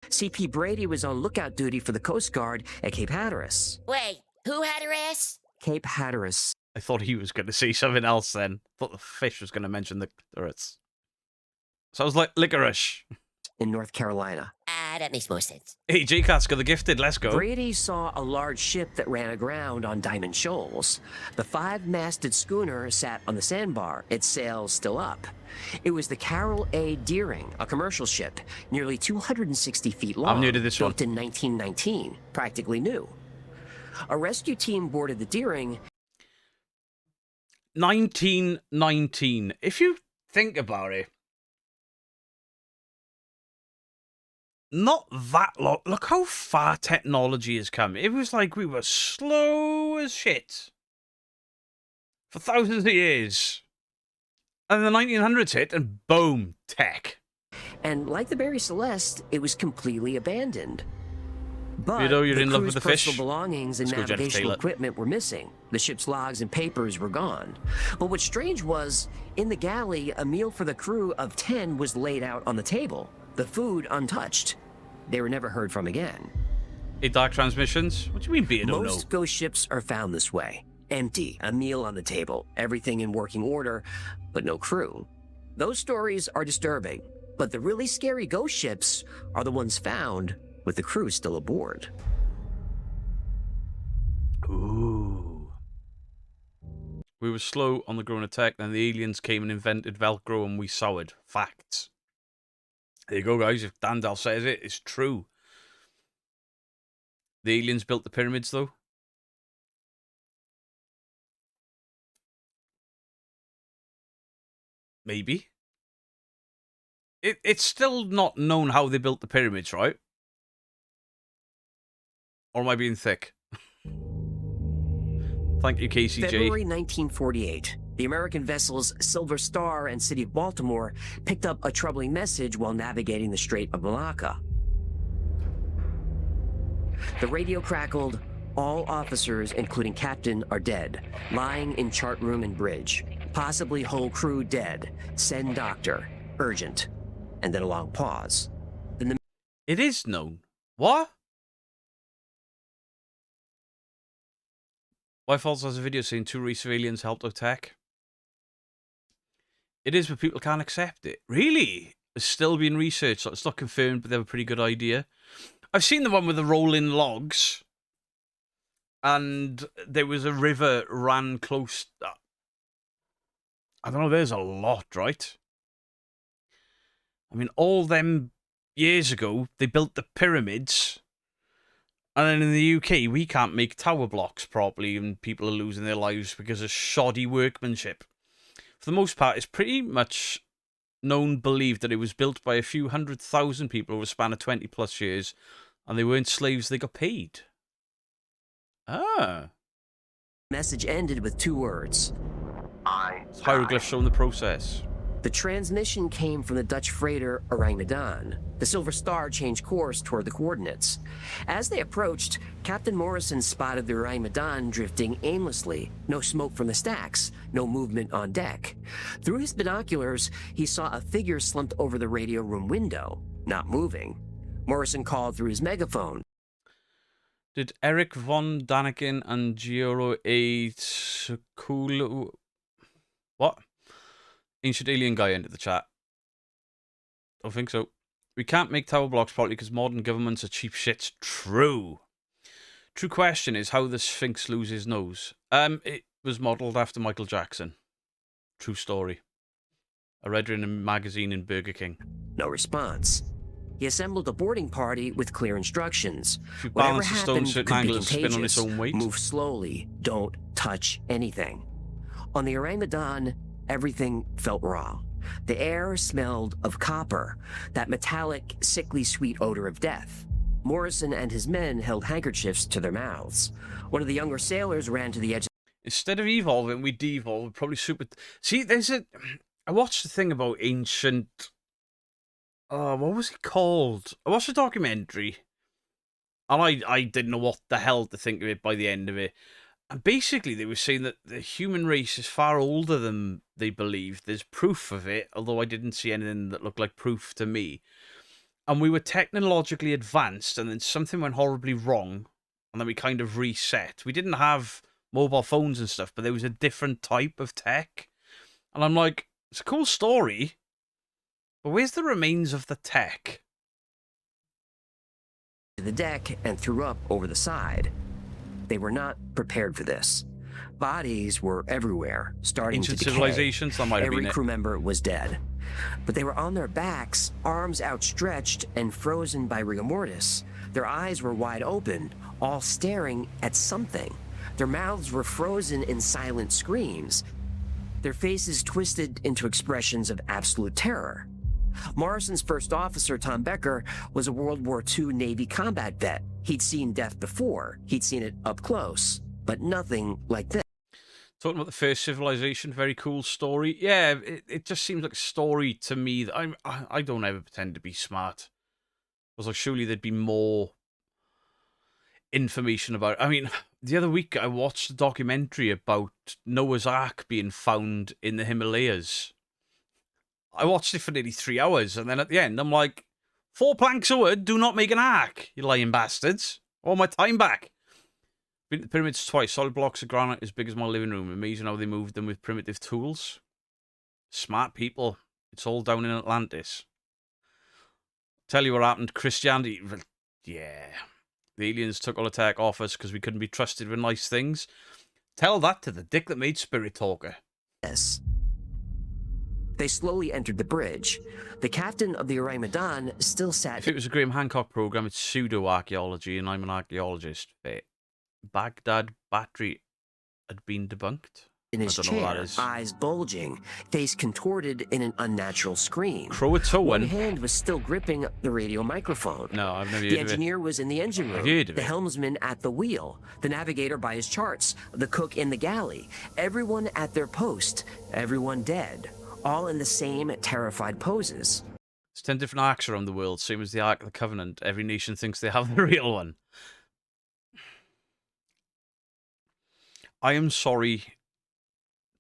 C.P. Brady was on lookout duty for the Coast Guard at Cape Hatteras. Wait, who had her ass? Cape Hatteras. I thought he was going to say something else then. I thought the fish was going to mention the turrets. Sounds like licorice. In North Carolina. Ah, that makes more sense. Hey, J-Cats got the gifted. Let's go. Brady saw a large ship that ran aground on Diamond Shoals. The 5-masted schooner sat on the sandbar, its sails still up. It was the Carroll A. Deering, a commercial ship, nearly 260 feet long. I'm new to this one. Built in 1919, practically new. A rescue team boarded the Deering. 1919. If you think about it, not that long. Look how far technology has come. It was like we were slow as shit for thousands of years. And the 1900s hit, and boom, tech. And like the Mary Celeste, it was completely abandoned. But You know you're the in love crew's with the fish? personal belongings and Let's go, Jennifer navigational Taylor. equipment were missing. The ship's logs and papers were gone. But what's strange was, in the galley, a meal for the crew of 10 was laid out on the table. The food untouched. They were never heard from again. Hey, Dark Transmissions? What do you mean, Beardo? Most ghost ships are found this way. Empty, a meal on the table, everything in working order, but no crew. Those stories are disturbing, but the really scary ghost ships are the ones found with the crew still aboard. Ooh. We were slow on the growing of tech, then the aliens came and invented Velcro and we soured. Facts. There you go, guys. If Dandel says it, it's true. The aliens built the pyramids, though. Maybe. It's still not known how they built the pyramids, right? Or am I being thick? Thank you, KCJ. February 1948. The American vessels Silver Star and City of Baltimore picked up a troubling message while navigating the Strait of Malacca. The radio crackled, "All officers, including captain, are dead, lying in chart room and bridge. Possibly whole crew dead. Send doctor. Urgent." And then a long pause. Then the It is known. What? White Falls has a video saying 2 race of aliens helped out tech. It is, but people can't accept it. Really? It's still being researched. So it's not confirmed, but they have a pretty good idea. I've seen the one with the rolling logs. And there was a river ran close. I don't know, there's a lot, right? I mean, all them years ago, they built the pyramids. And then in the UK, we can't make tower blocks properly, and people are losing their lives because of shoddy workmanship. For the most part, it's pretty much believed that it was built by a few 100,000 people over a span of 20 plus years, and they weren't slaves, they got paid. Ah. message ended with 2 words. It's hieroglyphs showing the process. The transmission came from the Dutch freighter Orang Medan. The Silver Star changed course toward the coordinates. As they approached, Captain Morrison spotted the Orang Medan drifting aimlessly. No smoke from the stacks, no movement on deck. Through his binoculars, he saw a figure slumped over the radio room window, not moving. Morrison called through his megaphone. Did Eric von Daniken and Gioro A. Tsukulu... What? Ancient alien guy entered the chat. Don't think so. We can't make tower blocks properly because modern governments are cheap shits. True. True question is how the Sphinx loses his nose. It was modelled after Michael Jackson. True story. I read it in a magazine in Burger King. No response. He assembled a boarding party with clear instructions. If you Whatever balance a stone happened certain could be angle and spin on its contagious. own weight. Move slowly. Don't touch anything. On the Orang Medan, everything felt raw. The air smelled of copper, that metallic, sickly sweet odor of death. Morrison and his men held handkerchiefs to their mouths. One of the younger sailors ran to the edge. Instead of evolving, we devolve. Probably super... See, there's a... I watched the thing about ancient... what was it called? I watched a documentary. And I didn't know what the hell to think of it by the end of it. And basically, they were saying that the human race is far older than they believed. There's proof of it, although I didn't see anything that looked like proof to me. And we were technologically advanced, and then something went horribly wrong, and then we kind of reset. We didn't have mobile phones and stuff, but there was a different type of tech. And I'm like, it's a cool story, but where's the remains of the tech? To the deck and threw up over the side. They were not prepared for this. Bodies were everywhere, starting Ancient to decay. civilizations, that might have Every been it. crew member was dead. But they were on their backs, arms outstretched and frozen by rigor mortis. Their eyes were wide open, all staring at something. Their mouths were frozen in silent screams. Their faces twisted into expressions of absolute terror. Morrison's first officer, Tom Becker, was a World War II Navy combat vet. He'd seen death before. He'd seen it up close, but nothing like this. Talking about the first civilization, very cool story. Yeah, it just seems like a story to me that I don't ever pretend to be smart. I was like, surely there'd be more information about it. I mean, the other week I watched a documentary about Noah's Ark being found in the Himalayas. I watched it for nearly 3 hours, and then at the end, I'm like, 4 planks of wood do not make an ark, you lying bastards. All my time back. Been to the pyramids twice. Solid blocks of granite as big as my living room. Amazing how they moved them with primitive tools. Smart people. It's all down in Atlantis. Tell you what happened. Christianity. Yeah. The aliens took all the tech off us because we couldn't be trusted with nice things. Tell that to the dick that made Spirit Talker. Yes. They slowly entered the bridge. The captain of the Orang Medan still sat... If it was a Graham Hancock program, it's pseudo-archaeology, and I'm an archaeologist. But Baghdad battery had been debunked. in his I don't know what that chair, is. eyes bulging, face contorted in an unnatural scream. One Croatoan. hand was still gripping the radio microphone. No, I've never heard The of it. engineer was in the engine room, I've heard of the it. helmsman at the wheel, the navigator by his charts, the cook in the galley, everyone at their post, everyone dead, all in the same terrified poses. There's 10 different arcs around the world, same as the Ark of the Covenant. Every nation thinks they have the real one. I am sorry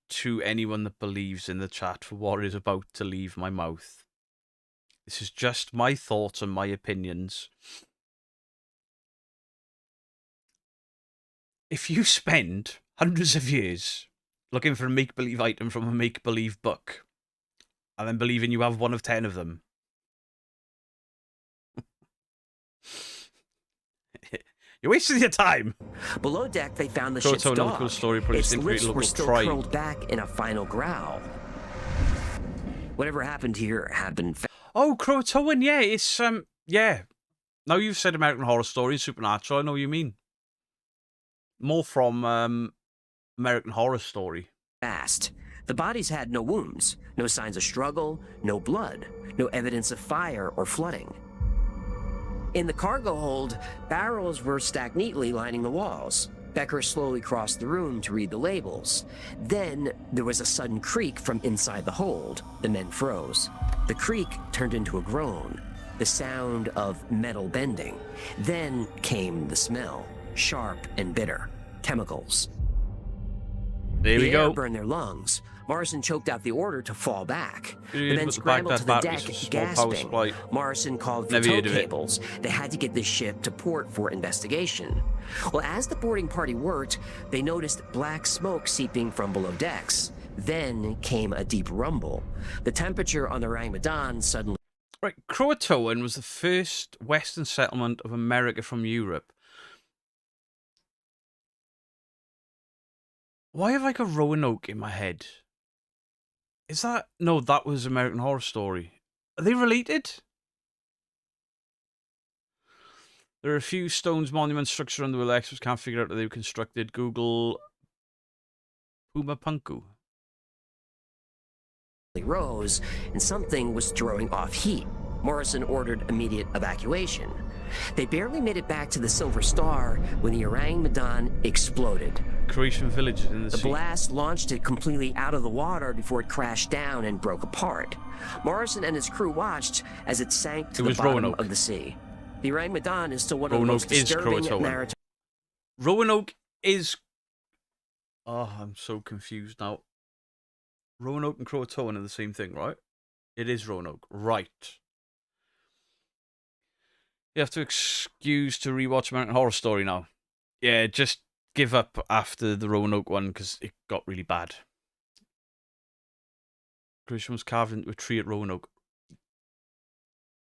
to anyone that believes in the chat for what is about to leave my mouth. This is just my thoughts and my opinions. If you spend hundreds of years looking for a make-believe item from a make-believe book, and then believing you have one of 10 of them, you're wasting your time. Below deck, they found the ship's Croatoan, another dog. cool story, probably Its seemed pretty lips were local still tribe. curled back in a final growl. Whatever happened here happened. Oh, Croatoan, yeah, it's yeah. Now you've said American Horror Story, Supernatural, I know what you mean. More from American Horror Story. Fast. The bodies had no wounds, no signs of struggle, no blood, no evidence of fire or flooding. In the cargo hold, barrels were stacked neatly lining the walls. Becker slowly crossed the room to read the labels. Then there was a sudden creak from inside the hold. The men froze. The creak turned into a groan, the sound of metal bending. Then came the smell, sharp and bitter. Chemicals. There we The air go. burned their lungs. Morrison choked out the order to fall back. The But men the scrambled to the Baghdad deck, batteries was a small power gasping. supply. Morrison called for Never tow heard of it. cables. They had to get the ship to port for investigation. Well, as the boarding party worked, they noticed black smoke seeping from below decks. Then came a deep rumble. The temperature on the Rang Medan suddenly... Right, Croatoan was the first Western settlement of America from Europe. Why have I got Roanoke in my head? Is that... No, that was American Horror Story. Are they related? There are a few stones monument structure on the world. Experts can't figure out how they were constructed. Google Pumapunku. rose, and something was throwing off heat. Morrison ordered immediate evacuation. They barely made it back to the Silver Star when the Orang Medan exploded. Croatian villages in the The sea. blast launched it completely out of the water before it crashed down and broke apart. Morrison and his crew watched as it sank to It the was bottom Roanoke. of the sea. The Orang Medan is still one of the most Roanoke is disturbing Croatoan. narratives. Roanoke is... Oh, I'm so confused now. Roanoke and Croatoan are the same thing, right? It is Roanoke. Right. You have to excuse to rewatch American Horror Story now. Yeah, just give up after the Roanoke one because it got really bad. Grisham was carved into a tree at Roanoke.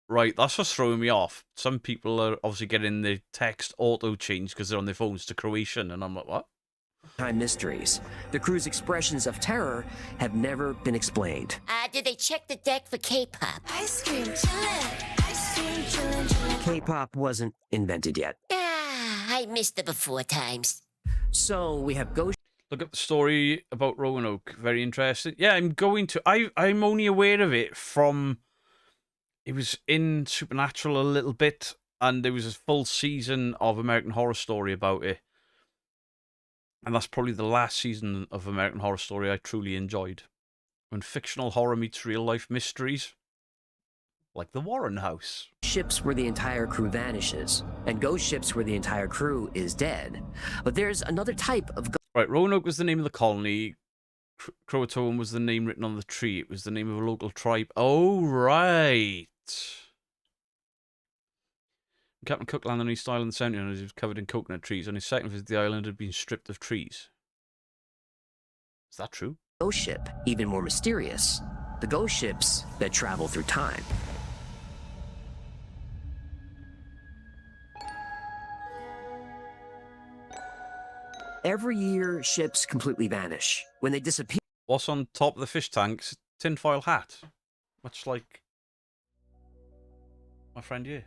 Right, that's what's throwing me off. Some people are obviously getting the text auto change because they're on their phones to Croatian, and I'm like, what? Time mysteries. The crew's expressions of terror have never been explained. Did they check the deck for K-pop? Ice cream chillin', ice cream chillin', chillin'. K-pop wasn't invented yet. I missed the before times. So we have Ghost. Look up the story about Roanoke. Very interesting. Yeah, I'm going to. I'm only aware of it from. It was in Supernatural a little bit, and there was a full season of American Horror Story about it. And that's probably the last season of American Horror Story I truly enjoyed. When fictional horror meets real life mysteries. Like the Warren House. Ships where the entire crew vanishes, and ghost ships where the entire crew is dead. But there's another type of Right, Roanoke was the name of the colony. Croatoan was the name written on the tree. It was the name of a local tribe. Oh, right. Captain Cook landed on East Island in the 70s. He was covered in coconut trees. On his second visit, the island had been stripped of trees. Is that true? ghost ship, even more mysterious. The ghost ships that travel through time. Every year, ships completely vanish. When they disappear... What's on top of the fish tank? It's a tinfoil hat. Much like my friend here.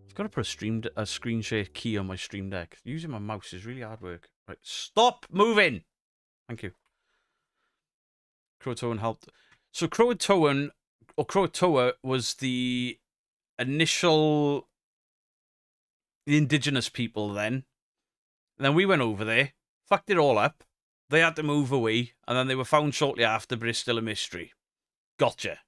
I've got to put a screen share key on my Stream Deck. Using my mouse is really hard work. Right, stop moving. Thank you. Croatoan helped. So Croatoan, or Croatoa, was the initial, the indigenous people then. And then we went over there, fucked it all up. They had to move away, and then they were found shortly after, but it's still a mystery. Gotcha.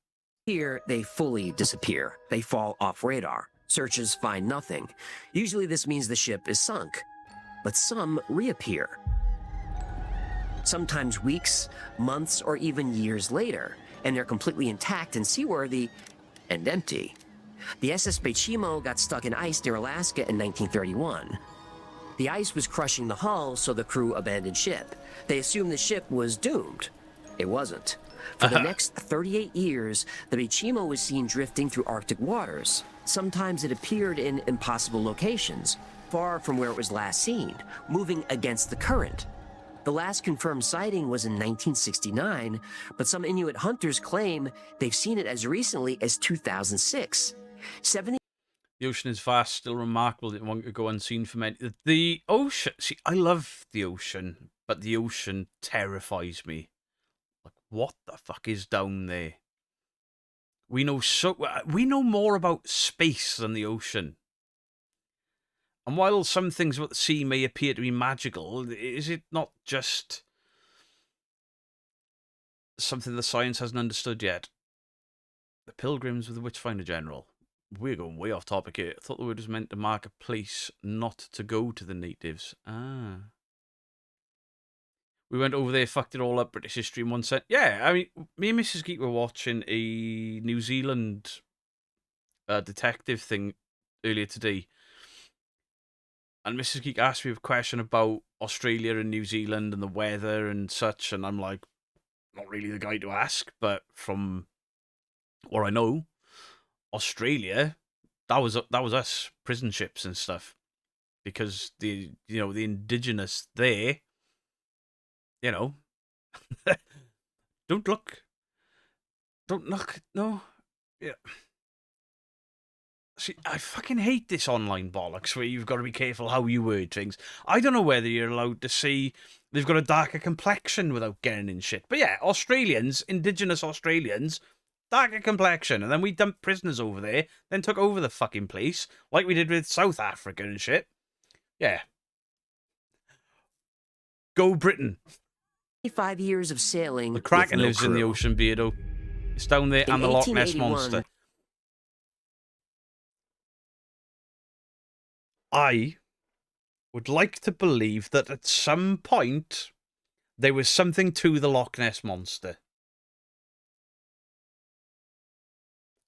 Here, they fully disappear. They fall off radar. Searchers find nothing. Usually this means the ship is sunk, but some reappear. Sometimes weeks, months, or even years later, and they're completely intact and seaworthy and empty. The SS Bechimo got stuck in ice near Alaska in 1931. The ice was crushing the hull, so the crew abandoned ship. They assumed the ship was doomed. It wasn't. For the next 38 years, the Bechimo was seen drifting through Arctic waters. Sometimes it appeared in impossible locations, far from where it was last seen, moving against the current. The last confirmed sighting was in 1969, but some Inuit hunters claim they've seen it as recently as 2006. The ocean is vast, still remarkable that one could go unseen for many. The ocean, see, I love the ocean, but the ocean terrifies me. Like, what the fuck is down there? We know more about space than the ocean. And while some things about the sea may appear to be magical, is it not just something the science hasn't understood yet? The Pilgrims with the Witchfinder General. We're going way off topic here. I thought the word was meant to mark a place not to go to the natives. Ah. We went over there, fucked it all up, British history in one set. Yeah, I mean, me and Mrs. Geek were watching a New Zealand detective thing earlier today. And Mrs. Geek asked me a question about Australia and New Zealand and the weather and such. And I'm like, not really the guy to ask, but from what I know, Australia, that was us, prison ships and stuff. Because the indigenous there, don't look, no, yeah. See, I fucking hate this online bollocks where you've got to be careful how you word things. I don't know whether you're allowed to say they've got a darker complexion without getting in shit. But yeah, Australians, indigenous Australians, darker complexion. And then we dumped prisoners over there, then took over the fucking place, like we did with South Africa and shit. Yeah. Go Britain. 5 years of sailing. The Kraken lives crew. in the ocean, Beardo. It's down there, and the Loch Ness Monster. I would like to believe that at some point there was something to the Loch Ness Monster.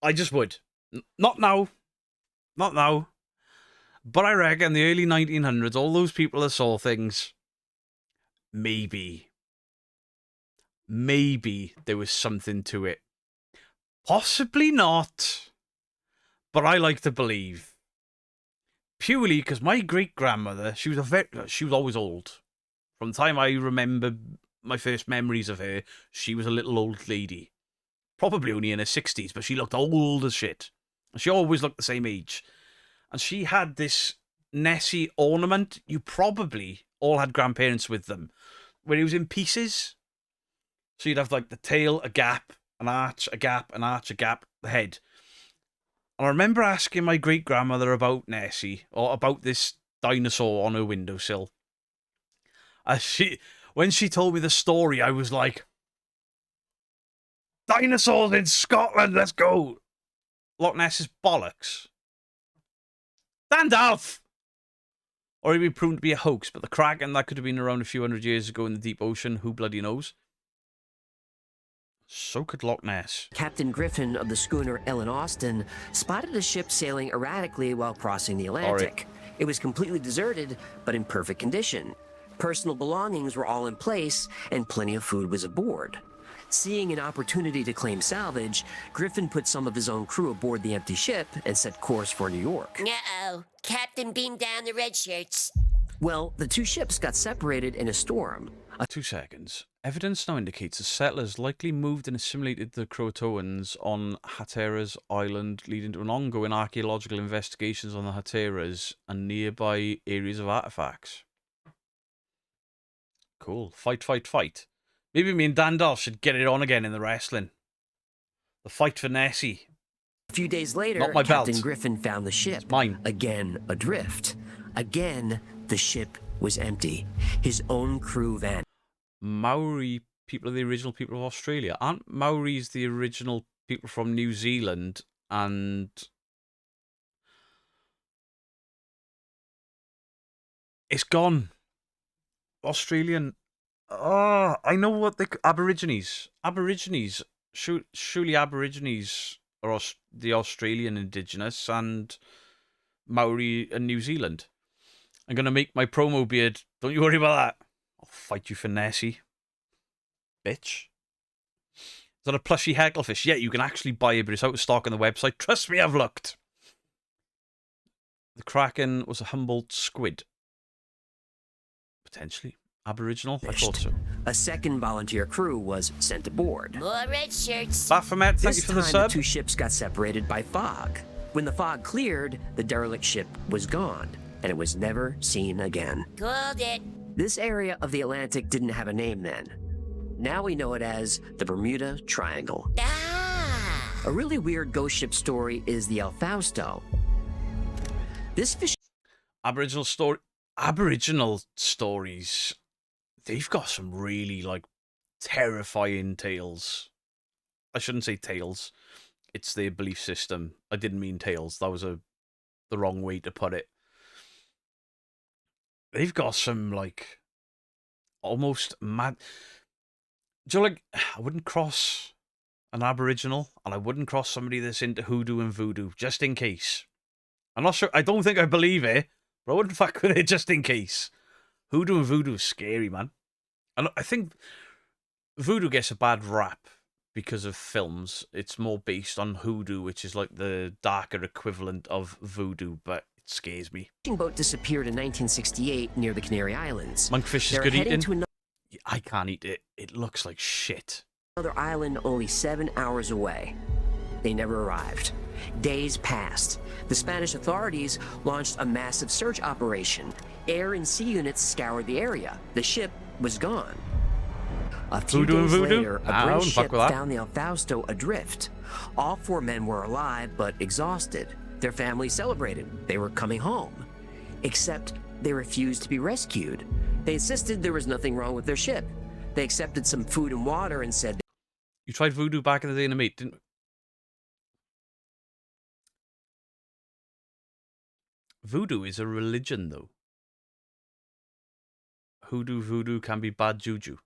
I just would. Not now. Not now. But I reckon in the early 1900s, all those people that saw things, maybe there was something to it. Possibly not. But I like to believe. Purely because my great-grandmother, she was always old. From the time I remember my first memories of her, she was a little old lady. Probably only in her 60s, but she looked old as shit. And she always looked the same age. And she had this Nessie ornament. You probably all had grandparents with them. Where it was in pieces. So you'd have like the tail, a gap, an arch, a gap, an arch, a gap, the head. And I remember asking my great-grandmother about Nessie, or about this dinosaur on her windowsill. When she told me the story, I was like, dinosaurs in Scotland, let's go! Loch Ness is bollocks. Gandalf! Or he'd be proven to be a hoax, but the Kraken, that could have been around a few hundred years ago in the deep ocean, who bloody knows? So could Loch Ness. Captain Griffin of the schooner Ellen Austin spotted a ship sailing erratically while crossing the Atlantic. It was completely deserted, but in perfect condition. Personal belongings were all in place, and plenty of food was aboard. Seeing an opportunity to claim salvage, Griffin put some of his own crew aboard the empty ship and set course for New York. Uh-oh. Captain beamed down the red shirts. Well, the two ships got separated in a storm. 2 seconds. Evidence now indicates the settlers likely moved and assimilated the Croatoans on Hatteras Island, leading to an ongoing archaeological investigations on the Hatteras and nearby areas of artifacts. Cool. Fight, fight, fight. Maybe me and Dandal should get it on again in the wrestling. The fight for Nessie. A few days later, Not my Captain belt. Griffin found the ship. It's mine. Again adrift. Again, the ship was empty. His own crew vanished. Maori people are the original people of Australia. Aren't Maoris the original people from New Zealand? And it's gone. Australian. Oh, I know what the Aborigines. Aborigines. Surely Aborigines are the Australian indigenous and Maori and New Zealand. I'm going to make my promo beard. Don't you worry about that. I'll fight you for Nessie. Bitch. Is that a plushy hecklefish? Yeah, you can actually buy it, but it's out of stock on the website. Trust me, I've looked. The Kraken was a Humboldt squid. Potentially. Aboriginal? I thought so. A second volunteer crew was sent aboard. More red shirts. Baphomet, thank you for the This time, sub. the two ships got separated by fog. When the fog cleared, the derelict ship was gone, and it was never seen again. Called it. This area of the Atlantic didn't have a name then. Now we know it as the Bermuda Triangle. Ah. A really weird ghost ship story is the El Fausto. This fish... Aboriginal stories. They've got some really, like, terrifying tales. I shouldn't say tales. It's their belief system. I didn't mean tales. That was the wrong way to put it. They've got some, like, almost mad... Do you know, like, I wouldn't cross an Aboriginal, and I wouldn't cross somebody that's into hoodoo and voodoo, just in case. I'm not sure, I don't think I believe it, but I wouldn't fuck with it just in case. Hoodoo and voodoo is scary, man. And I think voodoo gets a bad rap because of films. It's more based on hoodoo, which is like the darker equivalent of voodoo, but it scares me. fishing boat disappeared in 1968 near the Canary Islands. Monkfish is They're good heading eating. to another I can't eat it. It looks like shit. island only 7 hours away. They never arrived. Days passed. The Spanish authorities launched a massive search operation. Air and sea units scoured the area. The ship was gone. A few days later, a British ship found the El Fausto adrift. All 4 men were alive, but exhausted. Their families celebrated. They were coming home. Except they refused to be rescued. They insisted there was nothing wrong with their ship. They accepted some food and water and said... You tried voodoo back in the day in a meat, didn't... Voodoo is a religion, though. Voodoo can be bad juju.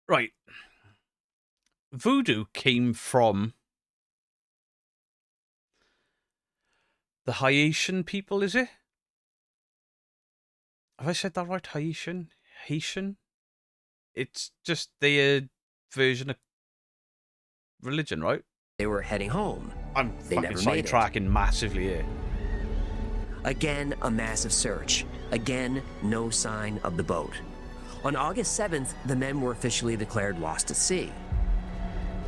Right. Voodoo came from the Haitian people, is it? Have I said that right? Haitian? It's just their version of religion, right? They were heading home. I'm They fucking never made it. sidetracking massively here. Again, a massive search. Again, no sign of the boat. On August 7th, the men were officially declared lost at sea.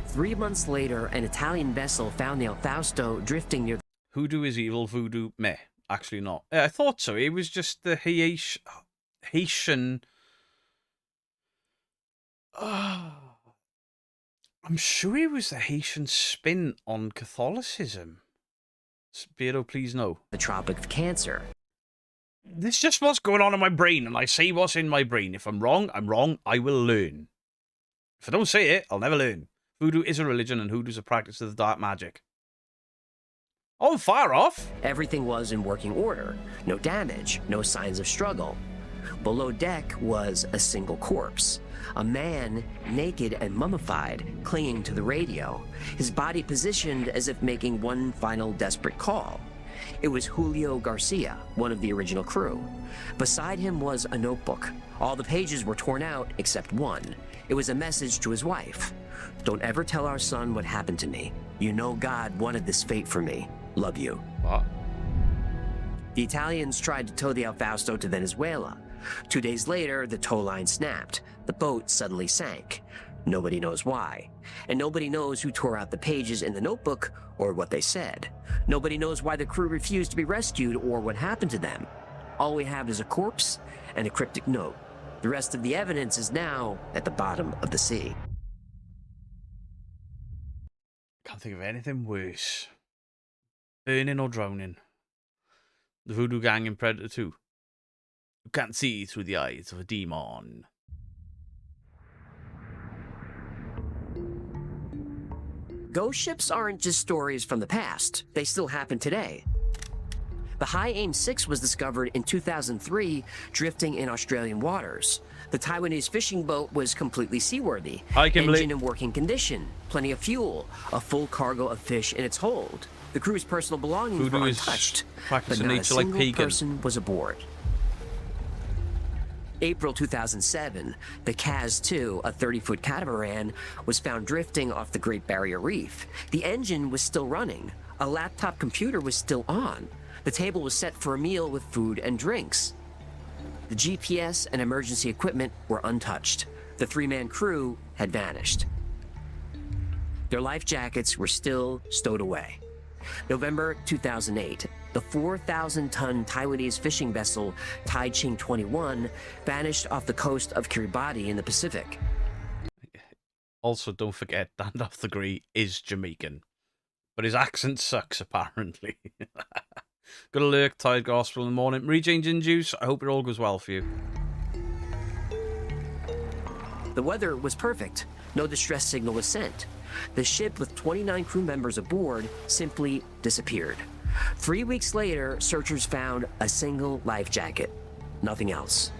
3 months later, an Italian vessel found the El Fausto drifting near... Hoodoo is evil, voodoo, meh. Actually not. I thought so. It was just the Haitian... I'm sure it was the Haitian spin on Catholicism. Beardo, please no. The Tropic of Cancer. This is just what's going on in my brain, and I say what's in my brain. If I'm wrong, I'm wrong. I will learn. If I don't say it, I'll never learn. Voodoo is a religion, and hoodoo's a practice of the dark magic. Oh, fire off! Everything was in working order. No damage, no signs of struggle. Below deck was a single corpse. A man, naked and mummified, clinging to the radio, his body positioned as if making one final desperate call. It was Julio Garcia, one of the original crew. Beside him was a notebook. All the pages were torn out except one. It was a message to his wife. "Don't ever tell our son what happened to me. You know God wanted this fate for me. Love you." What? The Italians tried to tow the El Fausto to Venezuela. 2 days later, the tow line snapped. The boat suddenly sank. Nobody knows why. And nobody knows who tore out the pages in the notebook or what they said. Nobody knows why the crew refused to be rescued or what happened to them. All we have is a corpse and a cryptic note. The rest of the evidence is now at the bottom of the sea. Can't think of anything worse. Burning or drowning. The Voodoo Gang in Predator 2. You can't see through the eyes of a demon. Ghost ships aren't just stories from the past. They still happen today. The High Aim 6 was discovered in 2003, drifting in Australian waters. The Taiwanese fishing boat was completely seaworthy. Hi, Kimberly. Engine in working condition, plenty of fuel, a full cargo of fish in its hold. The crew's personal belongings Voodoo were is untouched, but practicing not a nature like single pagan. person was aboard. April 2007, the Kaz-2, a 30-foot catamaran, was found drifting off the Great Barrier Reef. The engine was still running. A laptop computer was still on. The table was set for a meal with food and drinks. The GPS and emergency equipment were untouched. The three-man crew had vanished. Their life jackets were still stowed away. November 2008, the 4,000-ton Taiwanese fishing vessel Taiching 21 vanished off the coast of Kiribati in the Pacific. Also, don't forget, Dandalf the Grey is Jamaican. But his accent sucks, apparently. Got a lurk, tired gospel in the morning. Marie Jane Gin Juice, I hope it all goes well for you. The weather was perfect. No distress signal was sent. The ship with 29 crew members aboard simply disappeared. 3 weeks later, searchers found a single life jacket. Nothing else.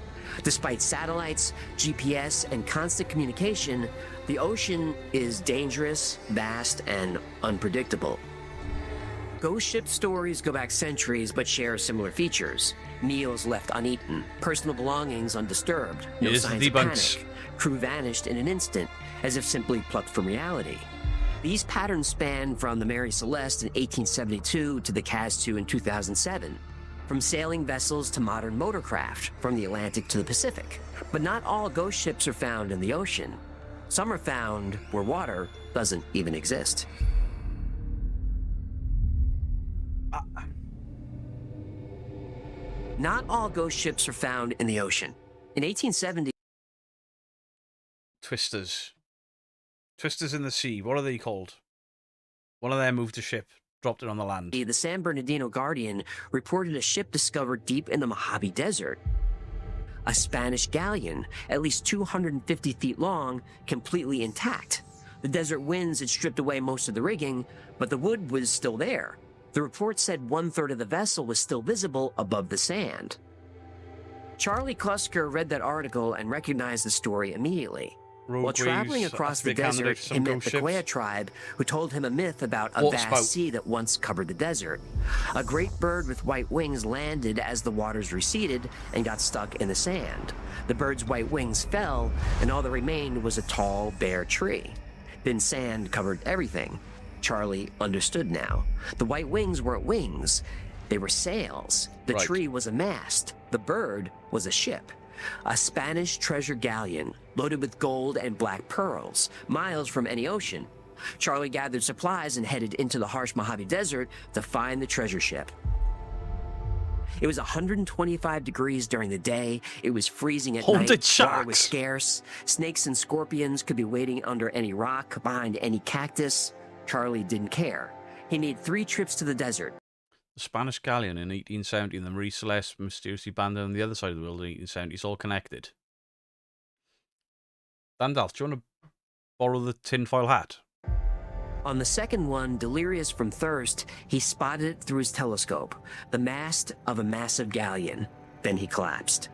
Despite satellites, GPS, and constant communication, the ocean is dangerous, vast, and unpredictable. Ghost ship stories go back centuries but share similar features. Meals left uneaten, personal belongings undisturbed, no signs of panic. Crew vanished in an instant, as if simply plucked from reality. These patterns span from the Mary Celeste in 1872 to the Kaz-2 in 2007, from sailing vessels to modern motorcraft, from the Atlantic to the Pacific. But not all ghost ships are found in the ocean. Some are found where water doesn't even exist. Not all ghost ships are found in the ocean. In 1870, Twisters. Twisters in the sea. What are they called? One of them moved a ship, dropped it on the land. the San Bernardino Guardian reported a ship discovered deep in the Mojave Desert. A Spanish galleon, at least 250 feet long, completely intact. The desert winds had stripped away most of the rigging, but the wood was still there. The report said 1/3 of the vessel was still visible above the sand. Charlie Klusker read that article and recognized the story immediately. While traveling across the desert, he met the Quaya tribe, who told him a myth about a vast sea that once covered the desert. A great bird with white wings landed as the waters receded and got stuck in the sand. The bird's white wings fell, and all that remained was a tall, bare tree. Then sand covered everything. Charlie understood now. The white wings weren't wings. They were sails. The tree was a mast. The bird was a ship. A Spanish treasure galleon loaded with gold and black pearls, miles from any ocean. Charlie gathered supplies and headed into the harsh Mojave Desert to find the treasure ship. It was 125 degrees during the day. It was freezing at night. Water was scarce. Snakes and scorpions could be waiting under any rock, behind any cactus. Charlie didn't care. He made 3 trips to the desert. The Spanish galleon in 1870 and the Marie Celeste mysteriously abandoned on the other side of the world in 1870. It's all connected. Dandalf, do you want to borrow the tinfoil hat? On the second one, delirious from thirst, he spotted it through his telescope, the mast of a massive galleon. Then he collapsed.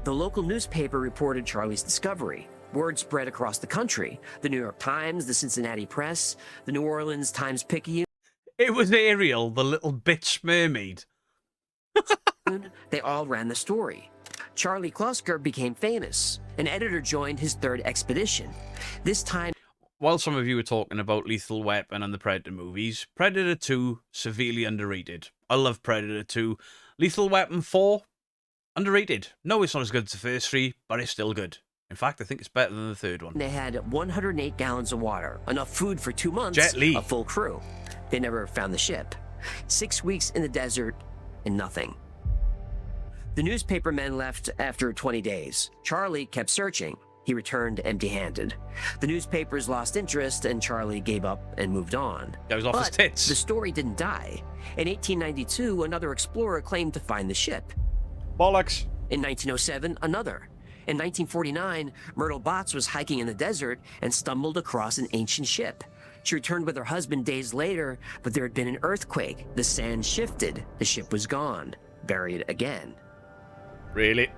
The local newspaper reported Charlie's discovery. Word spread across the country. The New York Times, the Cincinnati Press, the New Orleans Times-Picayune. It was Ariel, the little bitch mermaid. They all ran the story. Charlie Klusker became famous. An editor joined his 3rd expedition. This time... While some of you were talking about Lethal Weapon and the Predator movies, Predator 2, severely underrated. I love Predator 2. Lethal Weapon 4, underrated. No, it's not as good as the first 3, but it's still good. In fact, I think it's better than the 3rd one. They had 108 gallons of water, enough food for 2 months, Jet Li. a full crew. They never found the ship. 6 weeks in the desert and nothing. The newspapermen left after 20 days. Charlie kept searching. He returned empty-handed. The newspapers lost interest, and Charlie gave up and moved on. Goes off his tits. The story didn't die. In 1892, another explorer claimed to find the ship. Bollocks. In 1907, another. In 1949, Myrtle Botts was hiking in the desert and stumbled across an ancient ship. She returned with her husband days later, but there had been an earthquake. The sand shifted. The ship was gone. Buried again. Really?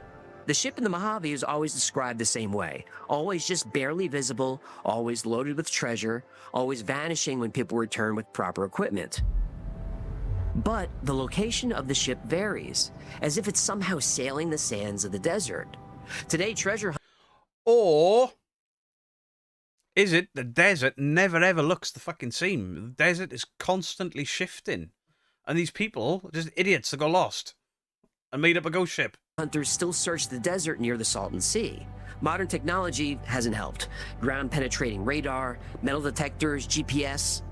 The ship in the Mojave is always described the same way. Always just barely visible, always loaded with treasure, always vanishing when people return with proper equipment. But the location of the ship varies, as if it's somehow sailing the sands of the desert. Today, treasure... Or... is it the desert never ever looks the fucking same? The desert is constantly shifting. And these people are just idiots that got lost and made up a ghost ship. Hunters still search the desert near the Salton Sea. Modern technology hasn't helped. Ground-penetrating radar, metal detectors, GPS.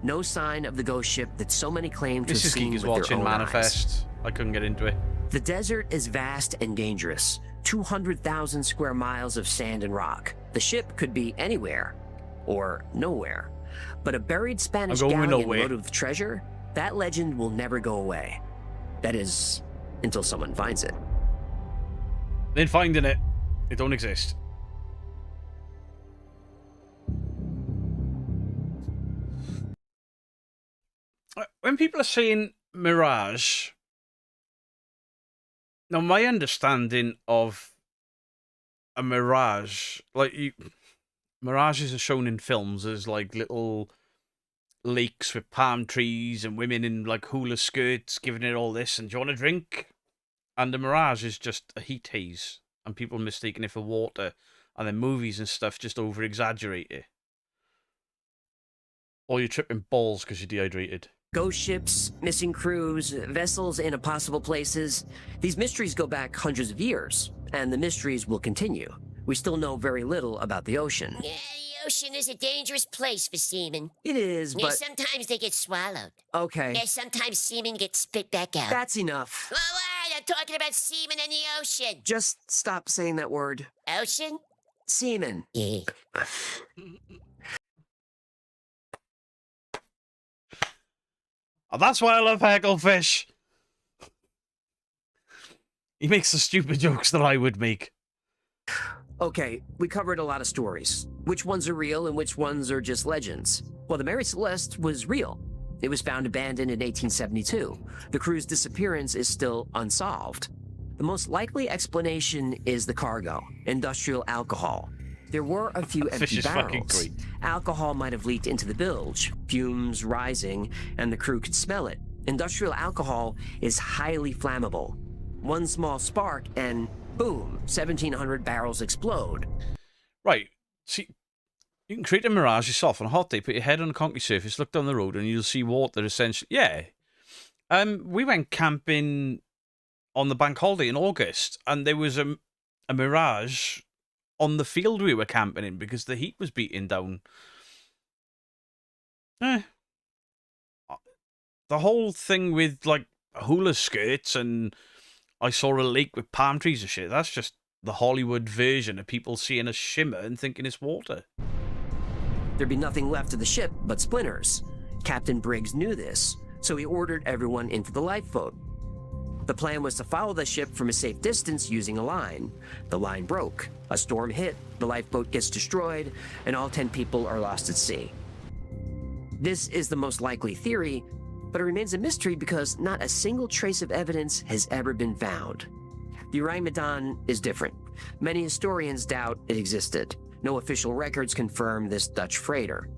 No sign of the ghost ship that so many claim to have seen with is their watching own Manifest. eyes. I couldn't get into it. The desert is vast and dangerous. 200,000 square miles of sand and rock. The ship could be anywhere or nowhere. But a buried Spanish galleon loaded with treasure, that legend will never go away. That is, until someone finds it. Then finding it, it don't exist. When people are saying mirage, now my understanding of a mirage, mirages are shown in films as like little lakes with palm trees and women in like hula skirts giving it all this and do you want a drink? And the mirage is just a heat haze and people mistaking it for water, and then movies and stuff just over exaggerate it. Or you're tripping balls because you're dehydrated. Ghost ships, missing crews, vessels in impossible places. These mysteries go back hundreds of years, and the mysteries will continue. We still know very little about the ocean. Yeah, the ocean is a dangerous place for seamen. It is, Yeah, but... sometimes they get swallowed. Okay. Yeah, sometimes seamen get spit back out. That's enough. All right, I'm talking about seamen in the ocean. Just stop saying that word. Ocean? Seamen. Yeah. Oh, that's why I love Hecklefish. He makes the stupid jokes that I would make. Okay, we covered a lot of stories. Which ones are real and which ones are just legends? Well, the Mary Celeste was real. It was found abandoned in 1872. The crew's disappearance is still unsolved. The most likely explanation is the cargo, industrial alcohol. There were a few empty barrels. Alcohol might have leaked into the bilge, fumes rising, and the crew could smell it. Industrial alcohol is highly flammable. One small spark and boom, 1,700 barrels explode. Right. See, you can create a mirage yourself on a hot day, put your head on a concrete surface, look down the road, and you'll see water essentially. Yeah. We went camping on the bank holiday in August, and there was a mirage on the field we were camping in because the heat was beating down. The whole thing with like hula skirts and I saw a lake with palm trees and shit, that's just the Hollywood version of people seeing a shimmer and thinking it's water. There'd be nothing left of the ship but splinters. Captain Briggs knew this, so he ordered everyone into the lifeboat. The plan was to follow the ship from a safe distance using a line. The line broke. A storm hit, the lifeboat gets destroyed, and all 10 people are lost at sea. This is the most likely theory, but it remains a mystery because not a single trace of evidence has ever been found. The Orang Medan is different. Many historians doubt it existed. No official records confirm this Dutch freighter.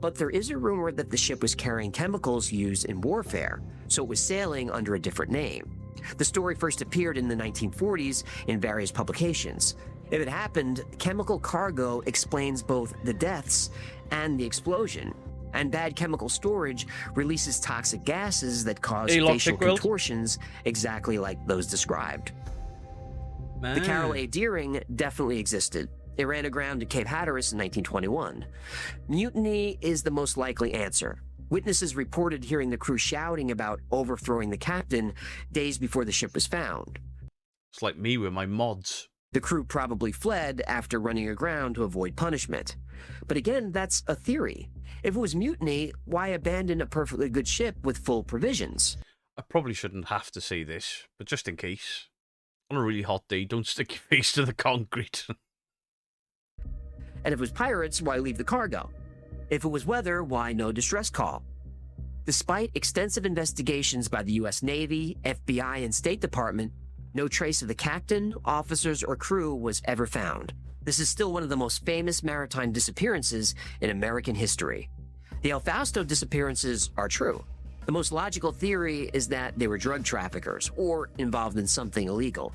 But there is a rumor that the ship was carrying chemicals used in warfare, so it was sailing under a different name. The story first appeared in the 1940s in various publications. If it happened, chemical cargo explains both the deaths and the explosion. And bad chemical storage releases toxic gases that cause facial contortions exactly like those described. The Carroll A. Deering definitely existed. It ran aground at Cape Hatteras in 1921. Mutiny is the most likely answer. Witnesses reported hearing the crew shouting about overthrowing the captain days before the ship was found. It's like me with my mods. The crew probably fled after running aground to avoid punishment. But again, that's a theory. If it was mutiny, why abandon a perfectly good ship with full provisions? I probably shouldn't have to say this, but just in case. On a really hot day, don't stick your face to the concrete. And if it was pirates, why leave the cargo? If it was weather, why no distress call? Despite extensive investigations by the US Navy, FBI, and State Department, no trace of the captain, officers, or crew was ever found. This is still one of the most famous maritime disappearances in American history. The El Fausto disappearances are true. The most logical theory is that they were drug traffickers or involved in something illegal.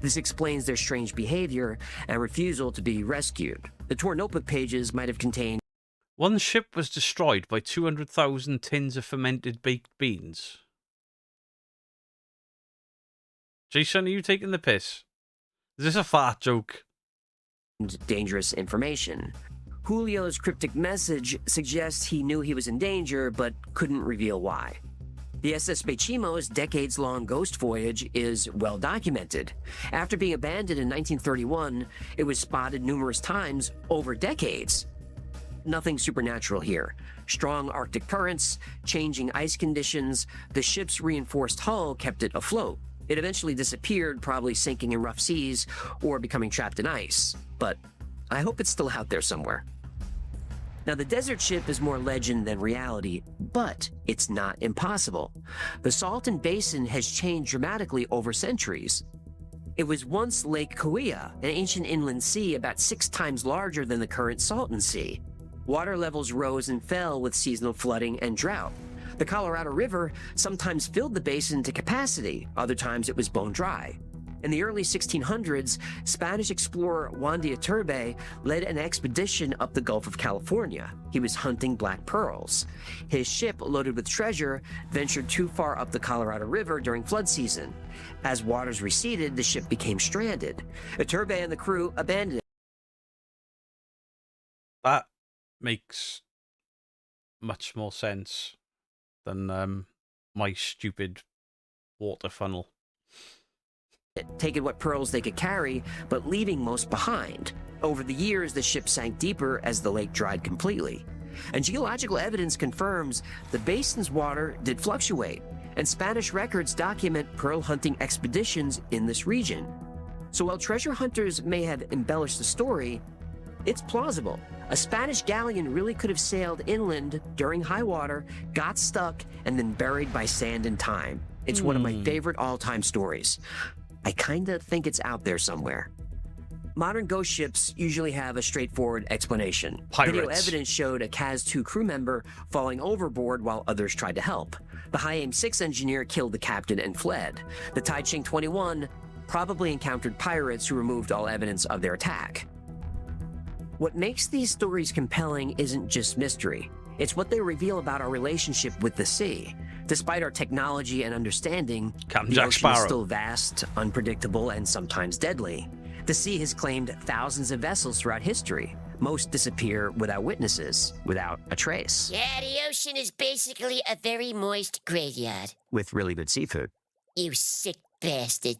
This explains their strange behavior and refusal to be rescued. The torn notebook pages might have contained One ship was destroyed by 200,000 tins of fermented baked beans. Jason, are you taking the piss? Is this a fart joke? dangerous information. Julio's cryptic message suggests he knew he was in danger, but couldn't reveal why. The SS Bechimo's decades-long ghost voyage is well documented. After being abandoned in 1931, it was spotted numerous times over decades. Nothing supernatural here. Strong Arctic currents, changing ice conditions, the ship's reinforced hull kept it afloat. It eventually disappeared, probably sinking in rough seas or becoming trapped in ice. But I hope it's still out there somewhere. Now, the desert ship is more legend than reality, but it's not impossible. The Salton Basin has changed dramatically over centuries. It was once Lake Kauai, an ancient inland sea about 6 times larger than the current Salton Sea. Water levels rose and fell with seasonal flooding and drought. The Colorado River sometimes filled the basin to capacity, other times it was bone dry. In the early 1600s, Spanish explorer Juan de Iturbe led an expedition up the Gulf of California. He was hunting black pearls. His ship, loaded with treasure, ventured too far up the Colorado River during flood season. As waters receded, the ship became stranded. Iturbe and the crew abandoned it. That makes much more sense than my stupid water funnel. Taking what pearls they could carry, but leaving most behind. Over the years, the ship sank deeper as the lake dried completely. And geological evidence confirms the basin's water did fluctuate, and Spanish records document pearl hunting expeditions in this region. So while treasure hunters may have embellished the story, it's plausible. A Spanish galleon really could have sailed inland during high water, got stuck, and then buried by sand and time. It's one of my favorite all-time stories. I kinda think it's out there somewhere. Modern ghost ships usually have a straightforward explanation. Pirates. Video evidence showed a CAS-2 crew member falling overboard while others tried to help. The High-Aim 6 engineer killed the captain and fled. The Taiching 21 probably encountered pirates who removed all evidence of their attack. What makes these stories compelling isn't just mystery. It's what they reveal about our relationship with the sea. Despite our technology and understanding, Captain the Jack ocean Sparrow. is still vast, unpredictable, and sometimes deadly. The sea has claimed thousands of vessels throughout history. Most disappear without witnesses, without a trace. Yeah, the ocean is basically a very moist graveyard. With really good seafood. You sick bastard.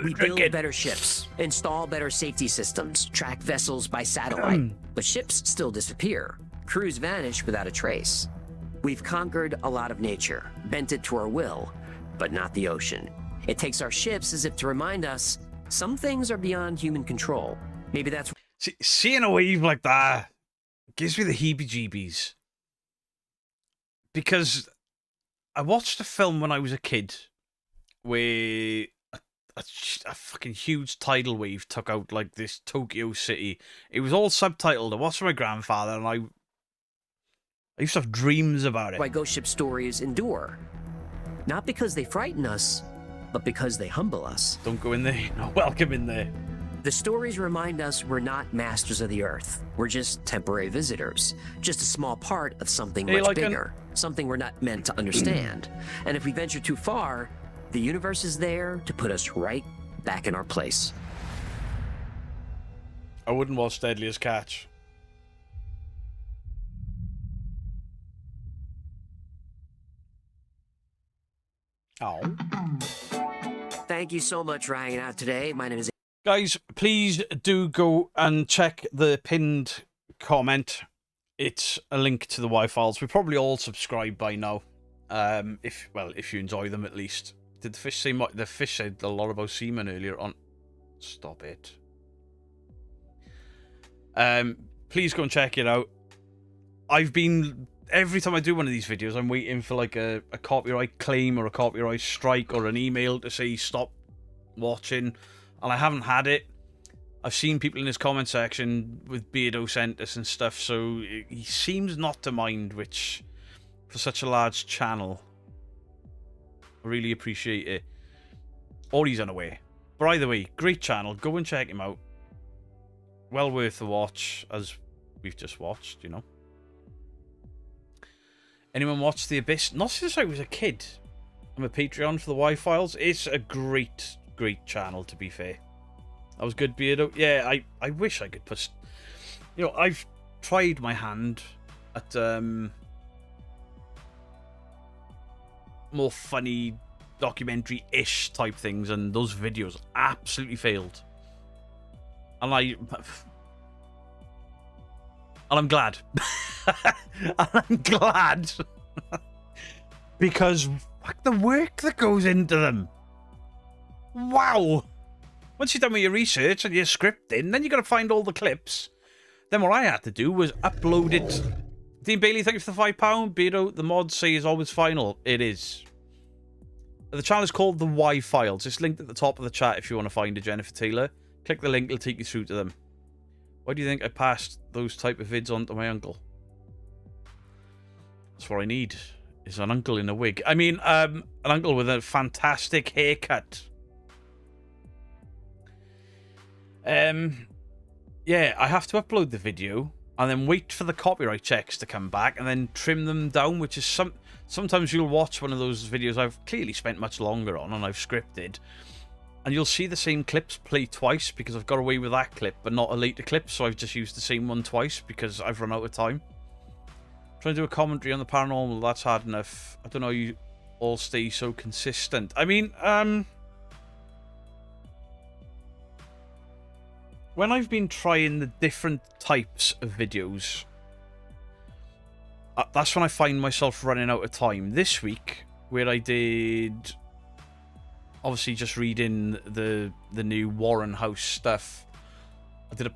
We build better ships, install better safety systems, track vessels by satellite, but ships still disappear. Crews vanish without a trace. We've conquered a lot of nature, bent it to our will, but not the ocean. It takes our ships as if to remind us some things are beyond human control. Maybe that's... Seeing a wave like that gives me the heebie-jeebies. Because I watched a film when I was a kid where a fucking huge tidal wave took out like this Tokyo city. It was all subtitled. I watched with my grandfather, and I used to have dreams about it. Why ghost ship stories endure. Not because they frighten us, but because they humble us. Don't go in there. You're not welcome in there. The stories remind us we're not masters of the earth. We're just temporary visitors. Just a small part of something much bigger. Something we're not meant to understand. And if we venture too far, the universe is there to put us right back in our place. I wouldn't watch Deadliest Catch. Oh. Thank you so much for hanging out today. My name is... Guys, please do go and check the pinned comment. It's a link to the Y-Files. We're probably all subscribed by now. If you enjoy them at least. Did the fish say the fish said a lot about semen earlier on? Stop it. Please go and check it out. Every time I do one of these videos, I'm waiting for like a copyright claim or a copyright strike or an email to say stop watching, and I haven't had it. I've seen people in his comment section with Beardo sent us and stuff, so he seems not to mind, which for such a large channel, I really appreciate it. Or he's unaware. But either way, great channel. Go and check him out. Well worth a watch, as we've just watched, you know. Anyone watch The Abyss? Not since I was a kid. I'm a Patreon for the Y-Files. It's a great, great channel, to be fair. That was good, Beardo. Yeah, I wish I could put... You know, I've tried my hand at more funny, documentary-ish type things, and those videos absolutely failed. And I'm glad. I'm glad. Because fuck the work that goes into them. Wow. Once you've done with your research and your scripting, then you got to find all the clips. Then what I had to do was upload it. Dean Bailey, thank you for the £5. Beardo, the mods say is always final. It is. The channel is called The Y-Files. It's linked at the top of the chat if you want to find it, Jennifer Taylor. Click the link, it'll take you through to them. Why do you think I passed those type of vids on to my uncle? That's what I need, is an uncle in a wig. I mean, an uncle with a fantastic haircut. Yeah, I have to upload the video and then wait for the copyright checks to come back and then trim them down, which is sometimes you'll watch one of those videos I've clearly spent much longer on and I've scripted, and you'll see the same clips play twice because I've got away with that clip but not a later clip, so I've just used the same one twice because I've run out of time. Trying to do a commentary on the paranormal, that's hard enough. I don't know, you all stay so consistent. I mean, when I've been trying the different types of videos, that's when I find myself running out of time. This week, where I did, obviously just reading the new Warren House stuff, I've done a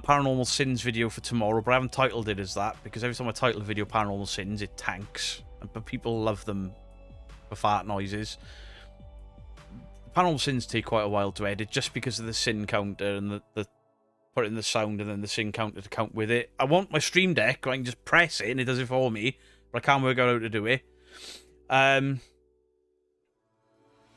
Paranormal Sins video for tomorrow, but I haven't titled it as that, because every time I title a video Paranormal Sins, it tanks. But people love them for fart noises. Paranormal Sins take quite a while to edit, just because of the sin counter and the put in the sound and then the sin counter to count with it. I want my Stream Deck, I can just press it and it does it for me, but I can't work out how to do it.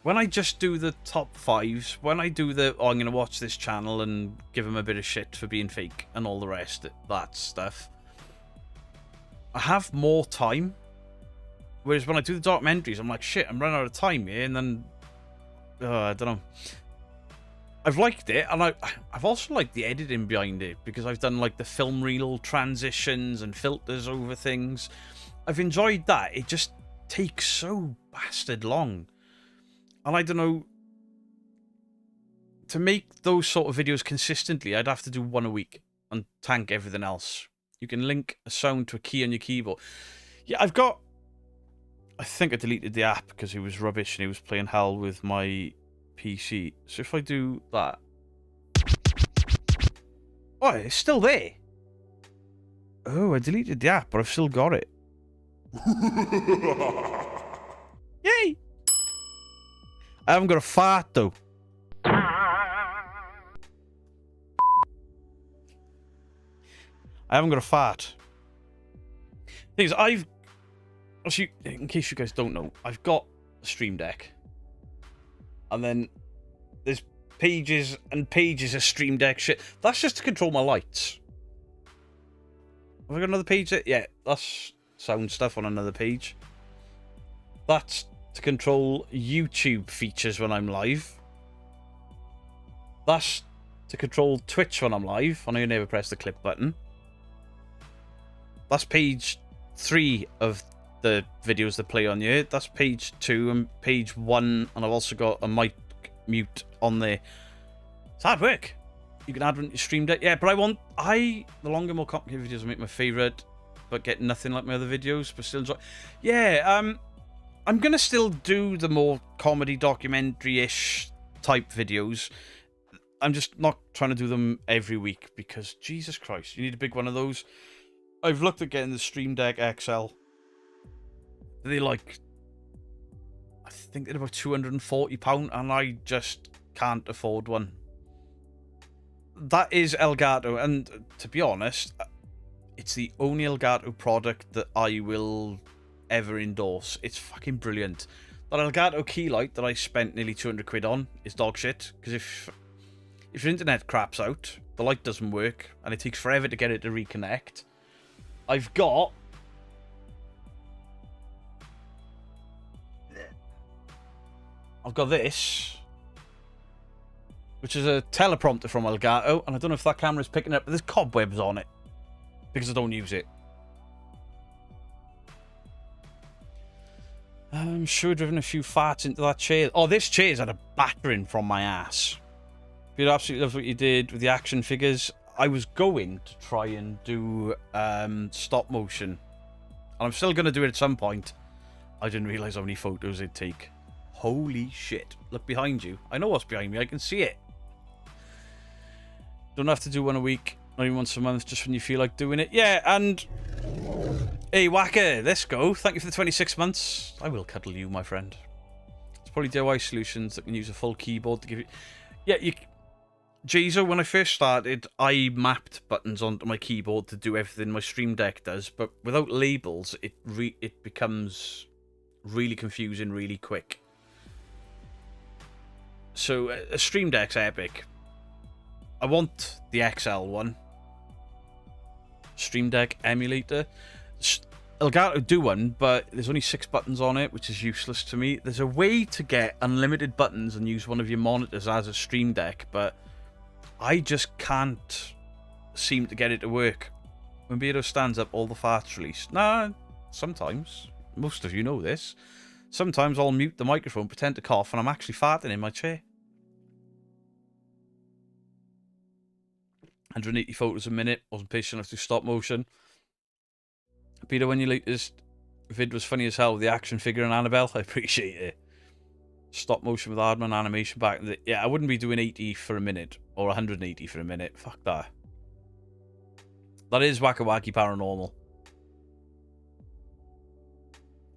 When I just do the top fives, when I do the, oh, I'm going to watch this channel and give them a bit of shit for being fake and all the rest of that stuff, I have more time. Whereas when I do the documentaries, I'm like, shit, I'm running out of time here, and then, I don't know. I've liked it, and I've also liked the editing behind it, because I've done like the film reel transitions and filters over things. I've enjoyed that. It just takes so bastard long. And I don't know, to make those sort of videos consistently, I'd have to do one a week and tank everything else. You can link a sound to a key on your keyboard. Yeah, I think I deleted the app because it was rubbish and it was playing hell with my PC. So if I do that... Oh, it's still there. Oh, I deleted the app, but I've still got it. Yay! I haven't got a fart, though. I haven't got a fart. Thing is, actually, in case you guys don't know, I've got a Stream Deck. And then there's pages and pages of Stream Deck shit. That's just to control my lights. Have I got another page there? Yeah, that's sound stuff on another page. That's to control YouTube features when I'm live. That's to control Twitch when I'm live. I know you never press the clip button. That's page 3 of the videos that play on here. That's page 2 and page 1, and I've also got a mic mute on there. It's hard work. You can add one to your Stream Deck. Yeah, but the longer, more complicated videos I make my favourite, but get nothing like my other videos, but still enjoy. Yeah, I'm going to still do the more comedy documentary-ish type videos. I'm just not trying to do them every week because, Jesus Christ, you need a big one of those. I've looked at getting the Stream Deck XL. They're like, I think they're about £240, and I just can't afford one. That is Elgato, and to be honest, it's the only Elgato product that I will ever endorse. It's fucking brilliant. That Elgato key light that I spent nearly 200 quid on is dog shit, because if your internet craps out, the light doesn't work, and it takes forever to get it to reconnect. I've got this, which is a teleprompter from Elgato, and I don't know if that camera's picking up, but there's cobwebs on it because I don't use it. I'm sure I've driven a few farts into that chair. Oh, this chair's had a battering from my ass. Peter absolutely loves what you did with the action figures. I was going to try and do stop motion, and I'm still going to do it at some point. I didn't realise how many photos it'd take. Holy shit. Look behind you. I know what's behind me. I can see it. Don't have to do one a week, not even once a month, just when you feel like doing it. Yeah, and... Hey, Wacker, let's go. Thank you for the 26 months. I will cuddle you, my friend. It's probably DIY solutions that can use a full keyboard to give you... Yeah, Jizo, when I first started, I mapped buttons onto my keyboard to do everything my Stream Deck does, but without labels, it becomes really confusing really quick. So, a Stream Deck's epic. I want the XL one. Stream Deck emulator. Elgato do one, but there's only 6 buttons on it, which is useless to me. There's a way to get unlimited buttons and use one of your monitors as a Stream Deck, but I just can't seem to get it to work. When Beardo stands up, all the farts release. Nah, sometimes. Most of you know this. Sometimes I'll mute the microphone, pretend to cough, and I'm actually farting in my chair. 180 photos a minute. Wasn't patient enough to stop motion. Peter, when your latest vid was funny as hell with the action figure and Annabelle, I appreciate it. Stop motion with Aardman animation back. Yeah, I wouldn't be doing 80 for a minute or 180 for a minute. Fuck that. That is Wacka Wacky Paranormal.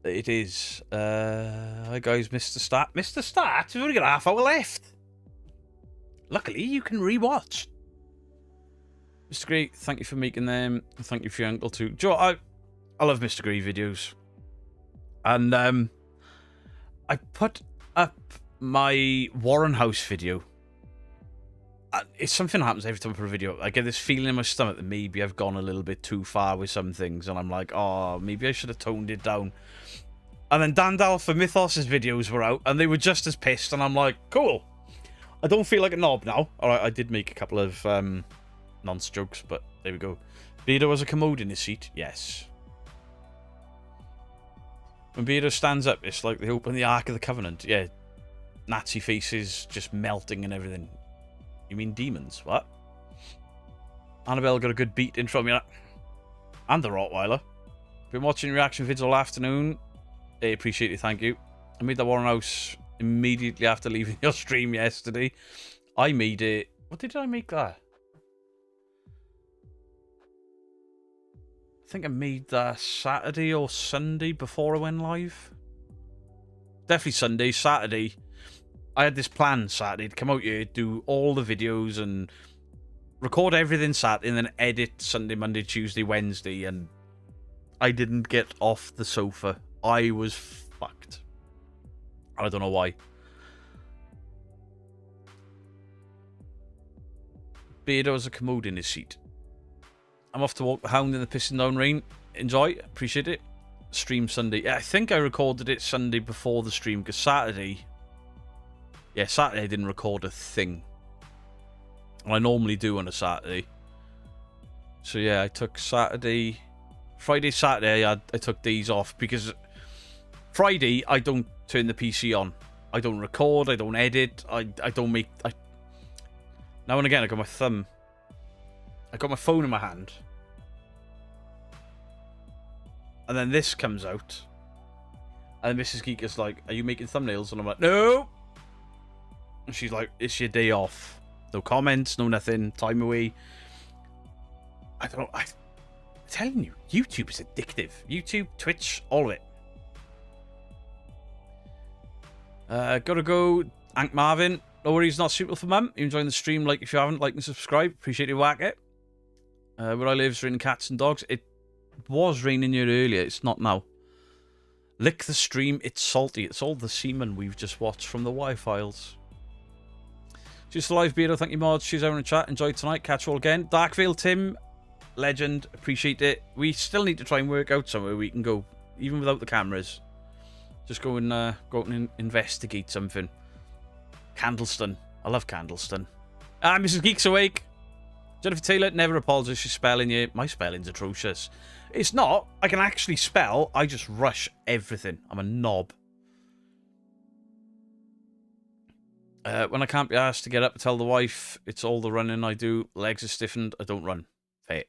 It is. Hi guys, Mr. Stat. Mr. Stat? We've only got a half hour left. Luckily, you can rewatch. Mr. Grey, thank you for making them. Thank you for your uncle too. Joe, I love Mr. Grey videos. And I put up my Warren House video. It's something that happens every time I put a video up. I get this feeling in my stomach that maybe I've gone a little bit too far with some things, and I'm like, oh, maybe I should have toned it down. And then Dandalf for Mythos' videos were out, and they were just as pissed, and I'm like, cool. I don't feel like a knob now. Alright, I did make a couple of nonce jokes, but there we go. Beardo has a commode in his seat. Yes. When Beardo stands up, it's like they open the Ark of the Covenant. Yeah. Nazi faces just melting and everything. You mean demons? What? Annabelle got a good beat in from you. And the Rottweiler. Been watching reaction vids all afternoon. I appreciate it, thank you. I made the Warren House immediately after leaving your stream yesterday. I made it... What did I make that? I think I made that Saturday or Sunday before I went live. Definitely Sunday. Saturday, I had this plan Saturday to come out here, do all the videos and record everything Saturday and then edit Sunday, Monday, Tuesday, Wednesday, and I didn't get off the sofa. I was fucked. I don't know why. Beardo has a commode in his seat. I'm off to walk the hound in the pissing down rain. Enjoy. Appreciate it. Stream Sunday. Yeah, I think I recorded it Sunday before the stream, because Saturday... Yeah, Saturday I didn't record a thing. And I normally do on a Saturday. So yeah, I took Saturday Friday, Saturday, I took days off because Friday, I don't turn the PC on. I don't record, I don't edit, I don't make... Now and again, I got my thumb. I got my phone in my hand. And then this comes out. And Mrs. Geek is like, are you making thumbnails? And I'm like, no! And she's like, it's your day off. No comments, no nothing, time away. I'm telling you, YouTube is addictive. YouTube, Twitch, all of it. Gotta go. Hank Marvin. No worries, not suitable for mum. You enjoying the stream? Like if you haven't, like and subscribe. Appreciate you whack it. Where I live, it's raining cats and dogs. It was raining here earlier. It's not now. Lick the stream. It's salty. It's all the semen we've just watched from the Y-Files. Just a live beard. Thank you, mods. She's over in the chat. Enjoy tonight. Catch you all again. Darkvale Tim. Legend. Appreciate it. We still need to try and work out somewhere we can go. Even without the cameras. Just go and investigate something. Candleston. I love Candleston. Mrs. Geek's awake. Jennifer Taylor, never apologise for spelling you. My spelling's atrocious. It's not. I can actually spell. I just rush everything. I'm a knob. When I can't be asked to get up, tell the wife it's all the running I do. Legs are stiffened. I don't run. Fair.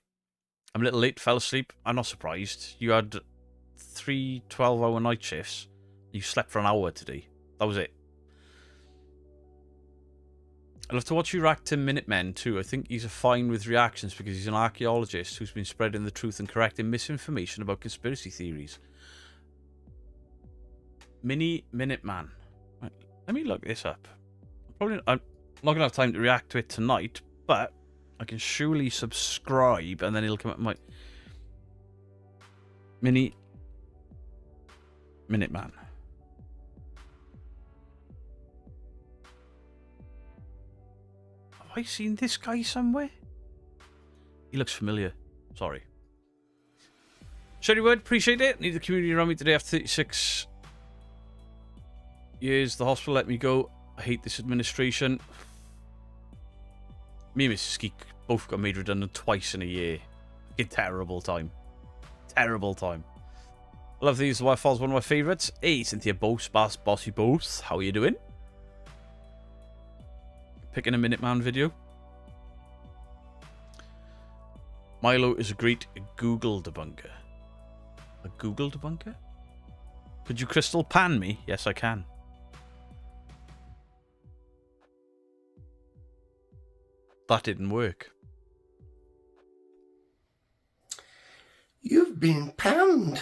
I'm a little late. Fell asleep. I'm not surprised. You had 3 12-hour night shifts. You slept for an hour today. That was it. I love to watch you react to Minutemen too. I think he's fine with reactions because he's an archaeologist who's been spreading the truth and correcting misinformation about conspiracy theories. Minuteman. Right, let me look this up. I'm not going to have time to react to it tonight, but I can surely subscribe and then it'll come up my... Minuteman. Have I seen this guy somewhere? He looks familiar. Sorry. Sherry Wood, appreciate it. Need the community around me today after 36 years. The hospital let me go. I hate this administration. Me and Mrs. Geek both got made redundant twice in a year. A terrible time. Terrible time. I love these. Y-Files, one of my favourites. Hey, Cynthia Bose, Bossy Bose. How are you doing? Picking a Minuteman video. Milo is a great Google debunker. A Google debunker? Could you crystal pan me? Yes, I can. That didn't work. You've been panned.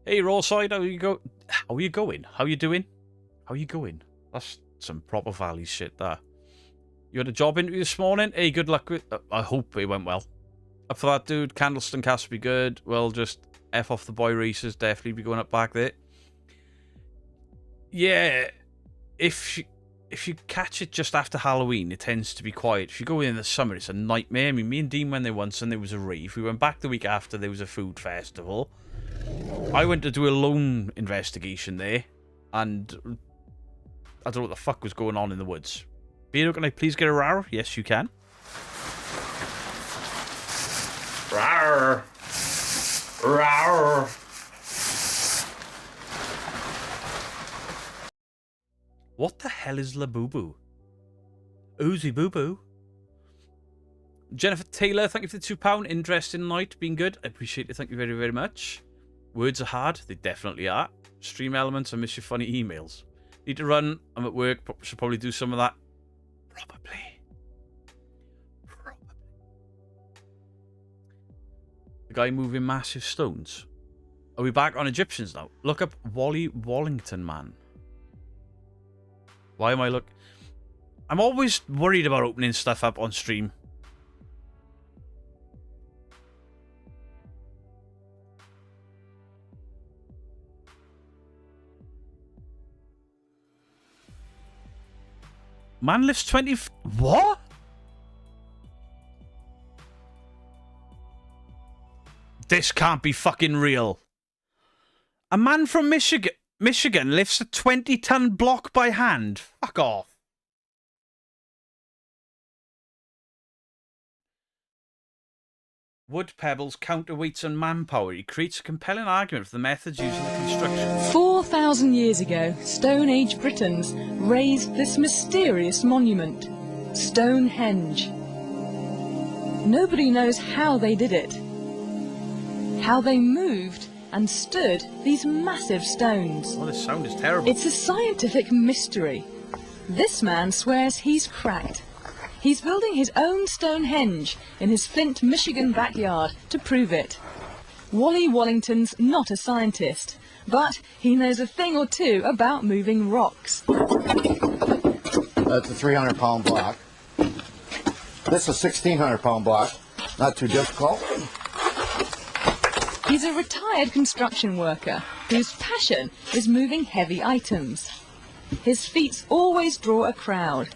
Hey, Rawside, how you go? How are you going? How you doing? How you going? That's some proper Valley shit there. You had a job interview this morning? Hey, good luck with... I hope it went well. Up for that, dude. Candleston cast will be good. Well, just F off the boy races. Definitely be going up back there. Yeah. If you catch it just after Halloween, it tends to be quiet. If you go in the summer, it's a nightmare. I mean, me and Dean went there once and there was a rave. We went back the week after. There was a food festival. I went to do a lone investigation there. And... I don't know what the fuck was going on in the woods. Beano, can I please get a rawr? Yes, you can. Rawr. Rawr. What the hell is Labubu? Oozy Boo Boo. Jennifer Taylor, thank you for the £2. Interesting night, being good. I appreciate it. Thank you very, very much. Words are hard. They definitely are. Stream elements. I miss your funny emails. Need to run. I'm at work. Should probably do some of that. Probably. The guy moving massive stones. Are we back on Egyptians now? Look up Wally Wallington, man. Why am I look? I'm always worried about opening stuff up on stream. Man lifts 20... What? This can't be fucking real. A man from Michigan lifts a 20-ton block by hand. Fuck off. wood pebbles, counterweights, and manpower, he creates a compelling argument for the methods used in the construction. 4,000 years ago, Stone Age Britons raised this mysterious monument, Stonehenge. Nobody knows how they did it, how they moved and stood these massive stones. Oh, this sound is terrible. It's a scientific mystery. This man swears he's cracked. He's building his own Stonehenge in his Flint, Michigan backyard to prove it. Wally Wallington's not a scientist, but he knows a thing or two about moving rocks. That's a 300-pound block. This is a 1,600-pound block. Not too difficult. He's a retired construction worker whose passion is moving heavy items. His feats always draw a crowd,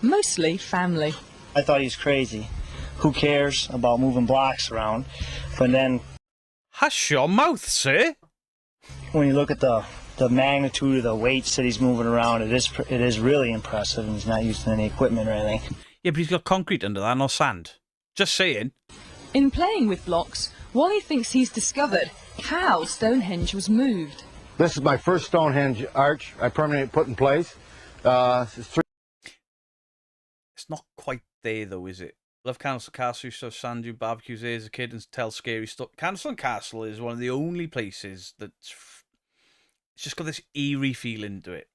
mostly family. I thought he was crazy. Who cares about moving blocks around? But then... Hush your mouth, sir! When you look at the magnitude of the weights that he's moving around, it is really impressive, and he's not using any equipment or anything. Yeah, but he's got concrete under that, not sand. Just saying. In playing with blocks, Wally thinks he's discovered how Stonehenge was moved. This is my first Stonehenge arch I permanently put in place. It's not quite there, though, is it? Love Candleston Castle, used to have sand dune barbecues there as a kid and tell scary stuff. Candleston Castle is one of the only places that's... It's just got this eerie feeling to it.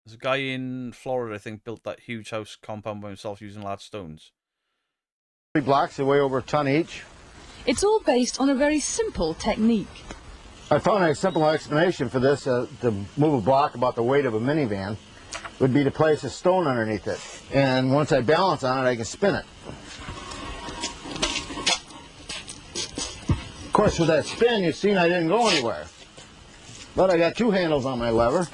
There's a guy in Florida, I think, built that huge house compound by himself using large stones. 3 blocks, they weigh over a ton each. It's all based on a very simple technique. I found a simple explanation for this, to move a block about the weight of a minivan, would be to place a stone underneath it. And once I balance on it, I can spin it. Of course, with that spin, you've seen I didn't go anywhere. But I got 2 handles on my lever.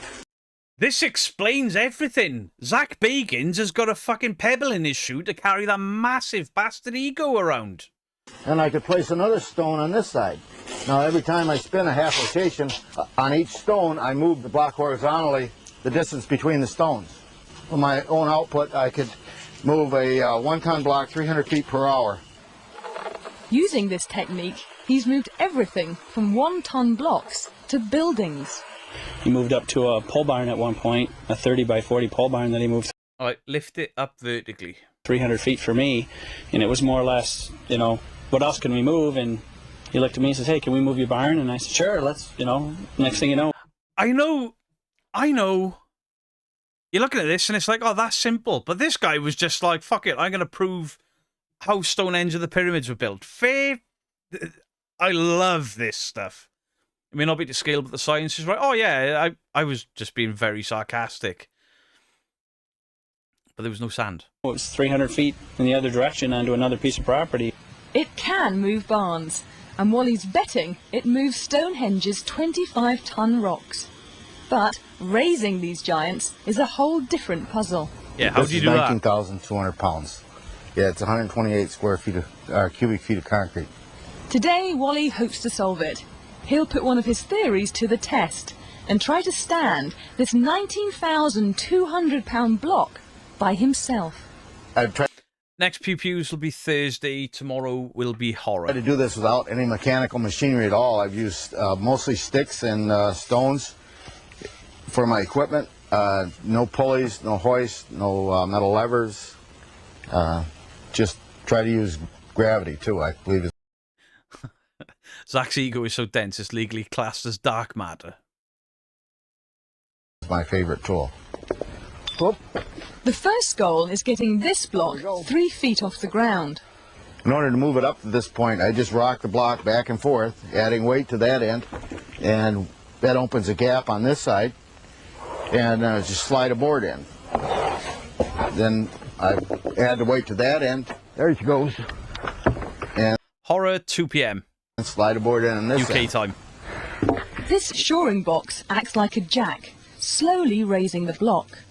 This explains everything. Zach Bagans has got a fucking pebble in his shoe to carry that massive bastard ego around. And I could place another stone on this side. Now, every time I spin a half rotation on each stone, I move the block horizontally, the distance between the stones. For my own output, I could move a 1-ton block 300 feet per hour. Using this technique, he's moved everything from 1-ton blocks to buildings. He moved up to a pole barn at one point, a 30 by 40 pole barn that he moved. All right, lift it up vertically. 300 feet for me, and it was more or less, you know, what else can we move? And he looked at me and says, hey, can we move your barn? And I said, sure, let's, you know, next thing you know. I know. You're looking at this and it's like, oh, that's simple. But this guy was just like, fuck it, I'm going to prove how Stonehenge and the pyramids were built. Fair. I love this stuff. It may not be to scale, but the science is right. Oh, yeah, I was just being very sarcastic. But there was no sand. It was 300 feet in the other direction onto another piece of property. It can move barns, and Wally's betting it moves Stonehenge's 25-ton rocks. But raising these giants is a whole different puzzle. Yeah, how do you do that? 19,200 pounds. Yeah, it's 128 square feet of cubic feet of concrete. Today, Wally hopes to solve it. He'll put one of his theories to the test and try to stand this 19,200-pound block by himself. Next Pew Pews will be Thursday. Tomorrow will be horror. I tried to do this without any mechanical machinery at all. I've used mostly sticks and stones for my equipment. No pulleys, no hoist, no metal levers. Just try to use gravity, too, I believe. Zach's ego is so dense it's legally classed as dark matter. It's my favorite tool. Whoop. The first goal is getting this block 3 feet off the ground. In order to move it up to this point, I just rock the block back and forth, adding weight to that end, and that opens a gap on this side, and just slide a board in. Then I add the weight to that end. There she goes. And horror, 2 p.m. And slide a board in on this UK end. time. This shoring box acts like a jack, slowly raising the block.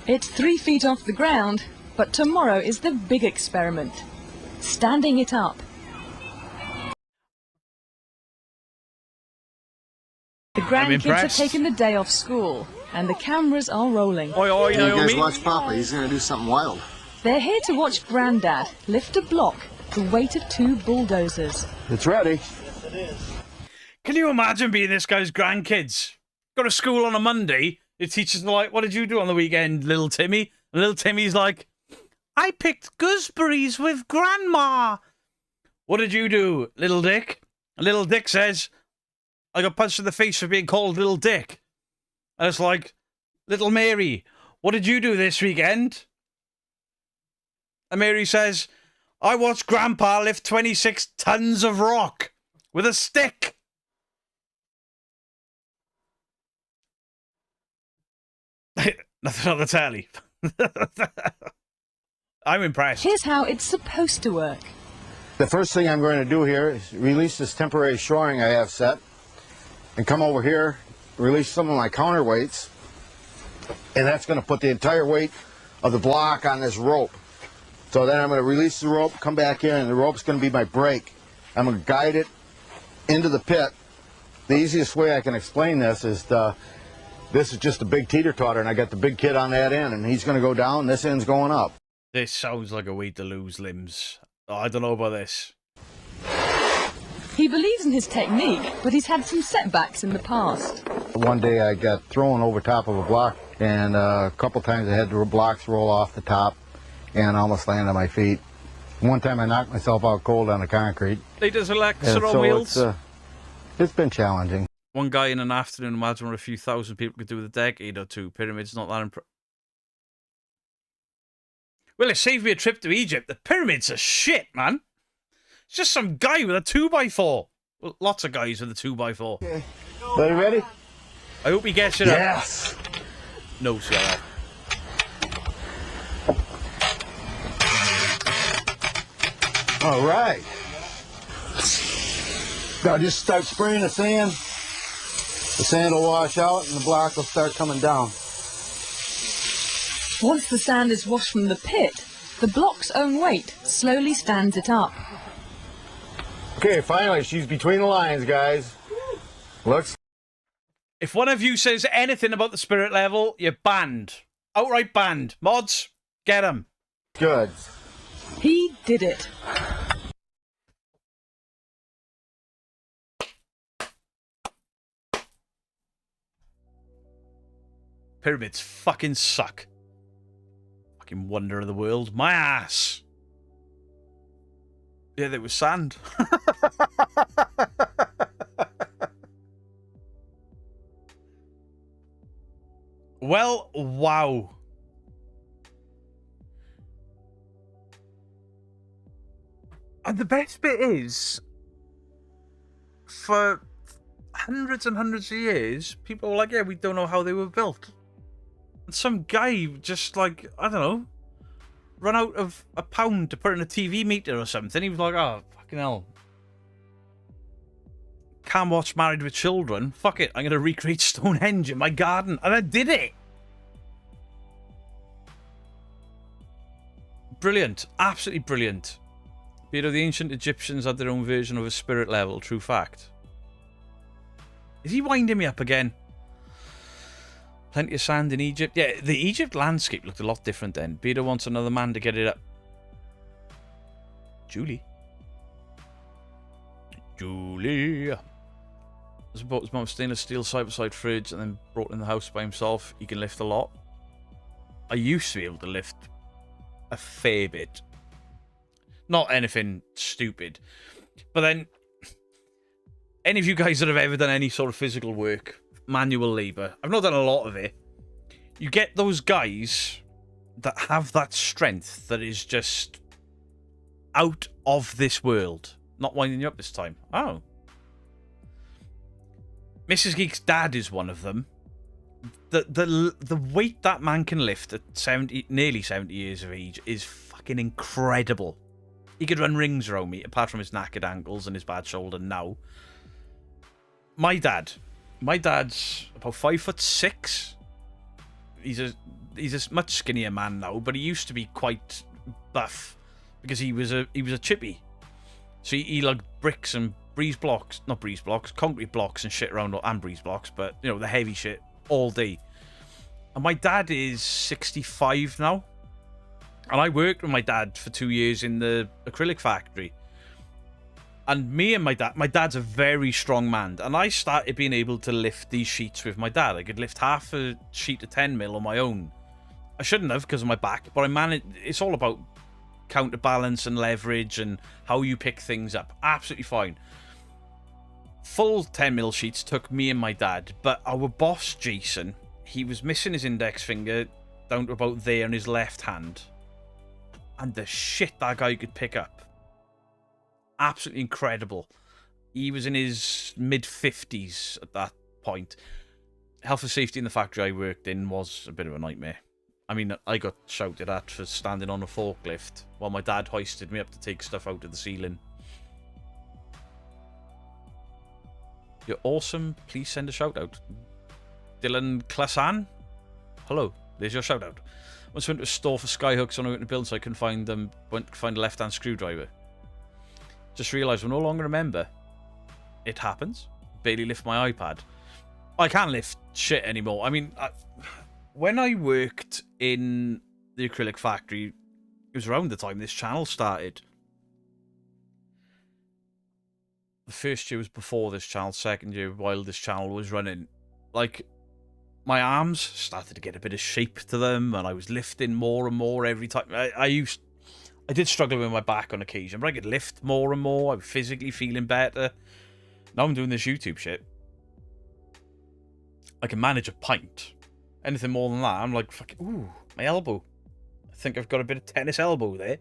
It's 3 feet off the ground, but tomorrow is the big experiment. Standing it up. The grandkids have taken the day off school, and the cameras are rolling. Oi, you guys watch Papa, he's going to do something wild. They're here to watch Grandad lift a block the weight of 2 bulldozers. It's ready. Can you imagine being this guy's grandkids? Go to school on a Monday, the teachers are like, what did you do on the weekend, little Timmy? And little Timmy's like, I picked gooseberries with Grandma. What did you do, little Dick? And little Dick says, I got punched in the face for being called Little Dick. And it's like, little Mary, what did you do this weekend? And Mary says, I watched Grandpa lift 26 tons of rock with a stick. Nothing on the telly. I'm impressed. Here's how it's supposed to work. The first thing I'm going to do here is release this temporary shoring I have set and come over here, release some of my counterweights, and that's going to put the entire weight of the block on this rope. So then I'm going to release the rope, come back in, and the rope's going to be my brake. I'm going to guide it into the pit. The easiest way I can explain this is this is just a big teeter-totter, and I got the big kid on that end, and he's going to go down, this end's going up. This sounds like a way to lose limbs. Oh, I don't know about this. He believes in his technique, but he's had some setbacks in the past. One day I got thrown over top of a block, and a couple times I had the blocks roll off the top and almost land on my feet. One time I knocked myself out cold on the concrete. They just Alexa on wheels. It's been challenging. One guy in an afternoon, imagine what a few thousand people could do with a decade or two. Pyramids not that impressive. Well, it saved me a trip to Egypt. The pyramids are shit, man. It's just some guy with a 2x4. Well, lots of guys with a 2x4. Okay. Are you ready? I hope he gets it up. Yes. No, sir. All right. Now just start spraying the sand. The sand will wash out and the block will start coming down. Once the sand is washed from the pit, the block's own weight slowly stands it up. Okay, finally, she's between the lines, guys. Looks. If one of you says anything about the spirit level, you're banned. Outright banned. Mods, get him. Good. He did it. Pyramids fucking suck. Fucking wonder of the world. My ass. Yeah, there was sand. Well, wow. And the best bit is, for hundreds and hundreds of years, people were like, yeah, we don't know how they were built. And some guy just, like, I don't know, run out of £1 to put in a TV meter or something. He was like, oh, fucking hell. Can't watch Married with Children. Fuck it, I'm going to recreate Stonehenge in my garden. And I did it. Brilliant. Absolutely brilliant. You know, the ancient Egyptians had their own version of a spirit level. True fact. Is he winding me up again? Plenty of sand in Egypt. Yeah, the Egypt landscape looked a lot different then. Beto wants another man to get it up. Julie. Julie. Has bought his mom's stainless steel side-by-side fridge and then brought in the house by himself. He can lift a lot. I used to be able to lift a fair bit. Not anything stupid. But then, any of you guys that have ever done any sort of physical work, manual labour, I've not done a lot of it, you get those guys that have that strength that is just out of this world. Not winding you up this time. Oh. Mrs. Geek's dad is one of them. The weight that man can lift at nearly 70 years of age is fucking incredible. He could run rings around me, apart from his knackered ankles and his bad shoulder now. My dad's about 5'6". He's a much skinnier man now, but he used to be quite buff because he was a chippy. So he lugged bricks and concrete blocks and shit around, and breeze blocks, but you know, the heavy shit all day. And my dad is 65 now, And I worked with my dad for 2 years in the acrylic factory. And me and my dad's a very strong man. And I started being able to lift these sheets with my dad. I could lift half a sheet of 10 mil on my own. I shouldn't have because of my back, but I managed. It's all about counterbalance and leverage and how you pick things up. Absolutely fine. Full 10 mil sheets took me and my dad, but our boss, Jason, he was missing his index finger down to about there in his left hand. And the shit that guy could pick up. Absolutely incredible. He was in his mid-50s at that point. Health and safety in the factory I worked in was a bit of a nightmare. I mean, I got shouted at for standing on a forklift while my dad hoisted me up to take stuff out of the ceiling. You're awesome. Please send a shout out. Dylan Klasan. Hello. There's your shout out. Once went to a store for skyhooks on a way to build, so I couldn't find them. Went to find a left-hand screwdriver. Just realised I'm no longer a member. It happens. Barely lift my iPad. I can't lift shit anymore. I mean, when I worked in the acrylic factory, it was around the time this channel started. The first year was before this channel, second year while this channel was running. Like, my arms started to get a bit of shape to them, and I was lifting more and more every time. I did struggle with my back on occasion, but I could lift more and more. I was physically feeling better. Now I'm doing this YouTube shit. I can manage a pint. Anything more than that, I'm like, fucking, ooh, my elbow. I think I've got a bit of tennis elbow there.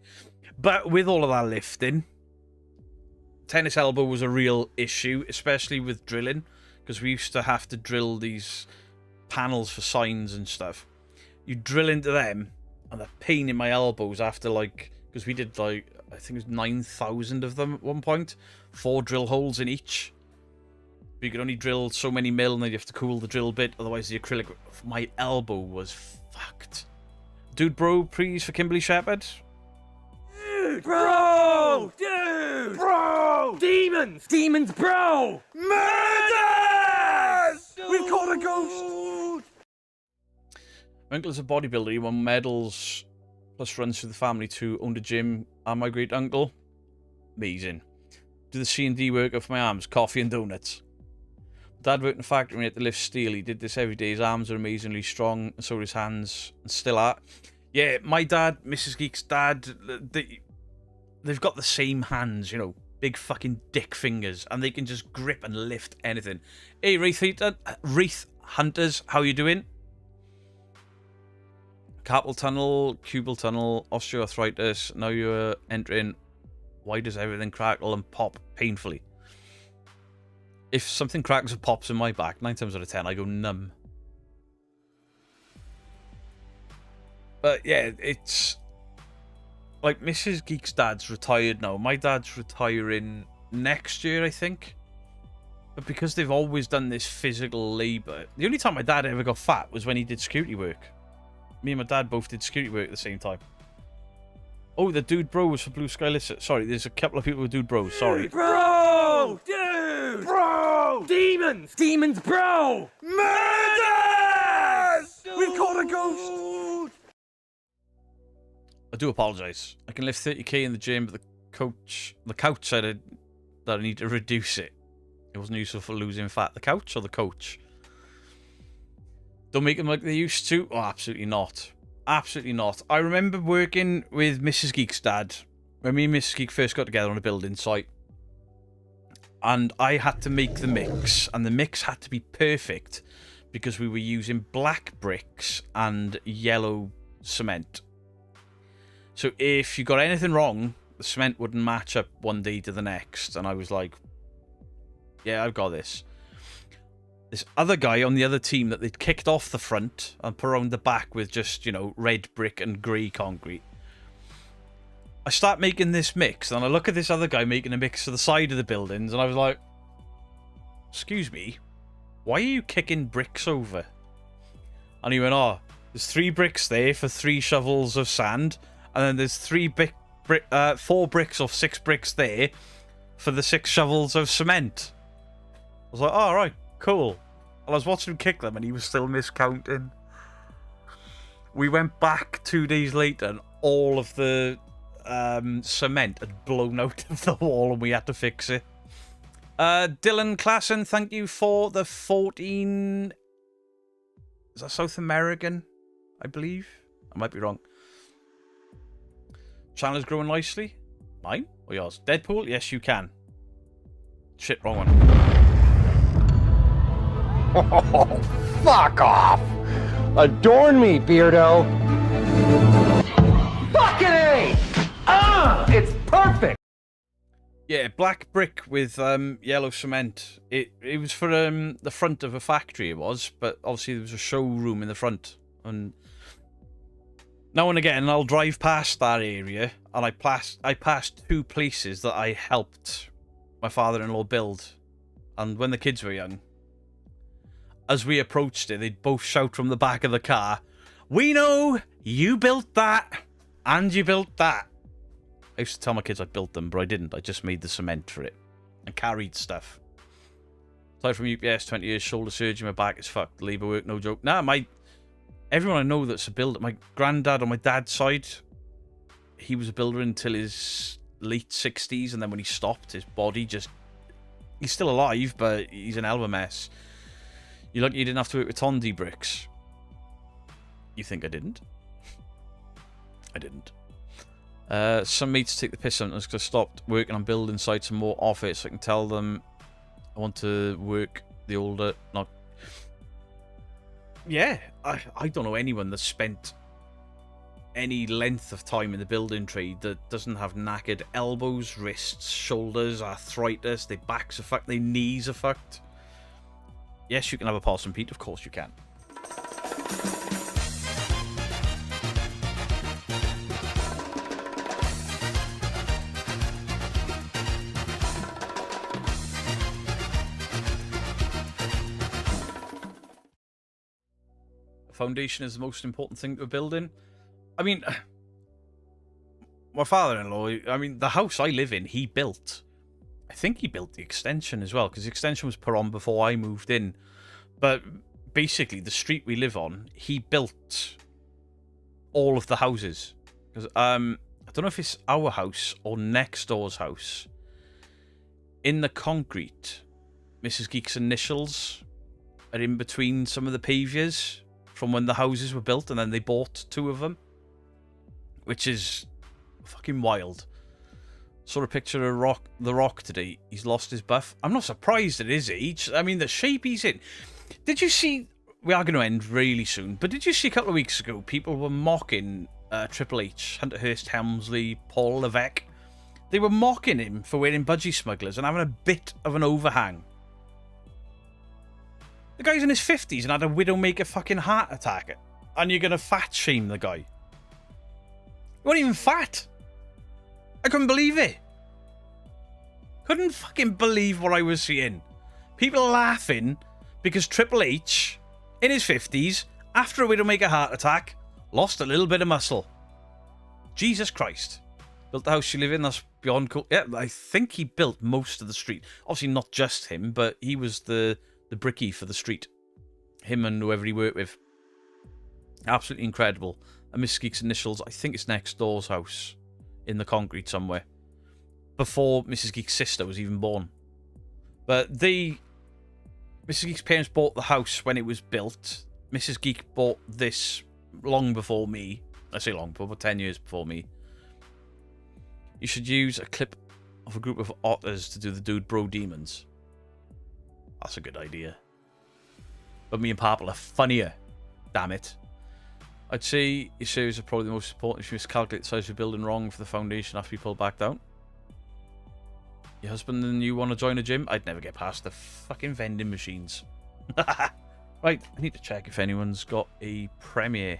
But with all of that lifting, tennis elbow was a real issue, especially with drilling, because we used to have to drill these panels for signs and stuff. You drill into them, and the pain in my elbows after, like, because we did, like, I think it was 9,000 of them at one point, 4 drill holes in each. But you could only drill so many mil, and then you have to cool the drill bit, otherwise the acrylic. My elbow was fucked. Dude, bro, please for Kimberly Shepherd. Dude, bro! Dude! Bro! Demons! Demons, bro! Murders! We've caught a ghost! My uncle's a bodybuilder. He won medals, plus runs through the family too. Owned a gym. And my great uncle. Amazing. Do the C&D workout for my arms. Coffee and donuts. Dad worked in a factory and he had to lift steel. He did this every day. His arms are amazingly strong, and so are his hands, and still are. Yeah, my dad, Mrs. Geek's dad, they've got the same hands, you know, big fucking dick fingers, and they can just grip and lift anything. Hey, Wreath Hunters, how you doing? Carpal tunnel, cubal tunnel, osteoarthritis. Now you're entering. Why does everything crackle and pop painfully? If something cracks or pops in my back, 9 times out of 10, I go numb. But yeah, it's like Mrs. Geek's dad's retired now. My dad's retiring next year, I think. But because they've always done this physical labour, the only time my dad ever got fat was when he did security work. Me and my dad both did security work at the same time. Oh, the dude bro was for Blue Sky Lizard. Sorry, there's a couple of people with dude bro. Sorry. Bro! Dude! Bro! Demons! Demons, bro! Murders! We've caught a ghost! I do apologise. I can lift 30k in the gym, but the couch said that I need to reduce it. It wasn't useful for losing fat. The couch or the coach? Don't make them like they used to? Oh, absolutely not. Absolutely not. I remember working with Mrs. Geek's dad when me and Mrs. Geek first got together on a building site. And I had to make the mix. And the mix had to be perfect because we were using black bricks and yellow cement. So if you got anything wrong, the cement wouldn't match up one day to the next. And I was like, yeah, I've got this. This other guy on the other team that they'd kicked off the front and put around the back with just, you know, red brick and grey concrete. I start making this mix, and I look at this other guy making a mix to the side of the buildings, and I was like, excuse me, why are you kicking bricks over? And he went, oh, there's 3 bricks there for 3 shovels of sand, and then there's 4 bricks or 6 bricks there for the 6 shovels of cement. I was like, oh, right. Cool. Well, I was watching him kick them and he was still miscounting. We went back 2 days later and all of the cement had blown out of the wall and we had to fix it. Dylan Klassen, thank you for the 14... Is that South American? I believe. I might be wrong. Channel is growing nicely. Mine or yours? Deadpool? Yes, you can. Shit, wrong one. Oh, fuck off! Adorn me, Beardo! Fucking A! It's perfect! Yeah, black brick with yellow cement. It was for the front of a factory, it was, but obviously there was a showroom in the front. And now and again, I'll drive past that area, and I passed 2 places that I helped my father-in-law build. And when the kids were young, as we approached it, they'd both shout from the back of the car, "We know you built that, and you built that." I used to tell my kids I built them, but I didn't. I just made the cement for it and carried stuff. Aside from UPS, 20 years, shoulder surgery, my back is fucked. Labour work, no joke. Nah, everyone I know that's a builder, my granddad on my dad's side, he was a builder until his late 60s, and then when he stopped, his body just... He's still alive, but he's an hell of a mess. You're lucky you didn't have to work with Tondi bricks. You think I didn't? I didn't. Some mates take the piss out because I stopped working on building sites some more office. I can tell them I want to work the older, not... Yeah, I don't know anyone that's spent any length of time in the building trade that doesn't have knackered elbows, wrists, shoulders, arthritis, their backs are fucked, their knees are fucked. Yes, you can have a pulse and Pete, of course you can. Foundation is the most important thing to a building. I mean, my father-in-law, I mean, the house I live in, he built. I think he built the extension as well, because the extension was put on before I moved in. But basically, the street we live on, he built all of the houses. Because I don't know if it's our house or next door's house. In the concrete, Mrs. Geek's initials are in between some of the paviers from when the houses were built, and then they bought 2 of them, which is fucking wild. Saw a picture of The Rock today. He's lost his buff. I'm not surprised at his age. I mean, the shape he's in. Did you see... We are going to end really soon, but did you see a couple of weeks ago people were mocking Triple H, Hunter Hearst Helmsley, Paul Levesque? They were mocking him for wearing budgie smugglers and having a bit of an overhang. The guy's in his 50s and had a widowmaker fucking heart attack. And you're going to fat shame the guy. He wasn't even fat. I couldn't believe it. Couldn't fucking believe what I was seeing. People laughing because Triple H, in his 50s, after a widowmaker heart attack, lost a little bit of muscle. Jesus Christ. Built the house you live in, that's beyond cool. Yeah, I think he built most of the street. Obviously not just him, but he was the brickie for the street. Him and whoever he worked with. Absolutely incredible. And Miss Geek's initials, I think it's next door's house. In the concrete somewhere. Before Mrs. Geek's sister was even born. But Mrs. Geek's parents bought the house when it was built. Mrs. Geek bought this long before me. I say long before, but 10 years before me. You should use a clip of a group of otters to do the Dude Bro Demons. That's a good idea. But me and Purple are funnier. Damn it. I'd say your series are probably the most important. If you miscalculate the size of your building wrong for the foundation after you pull back down. Your husband and you want to join a gym? I'd never get past the fucking vending machines. Right, I need to check if anyone's got a premiere.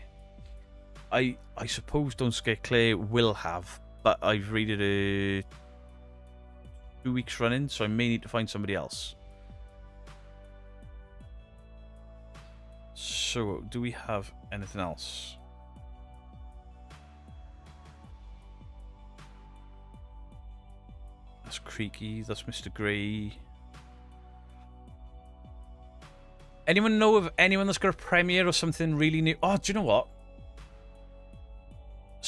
I suppose Don't Scare Claire will have, but I've rated it 2 weeks running, so I may need to find somebody else. So, do we have anything else? That's Creaky, that's Mr. Grey. Anyone know of anyone that's got a premiere or something really new? Oh, do you know what?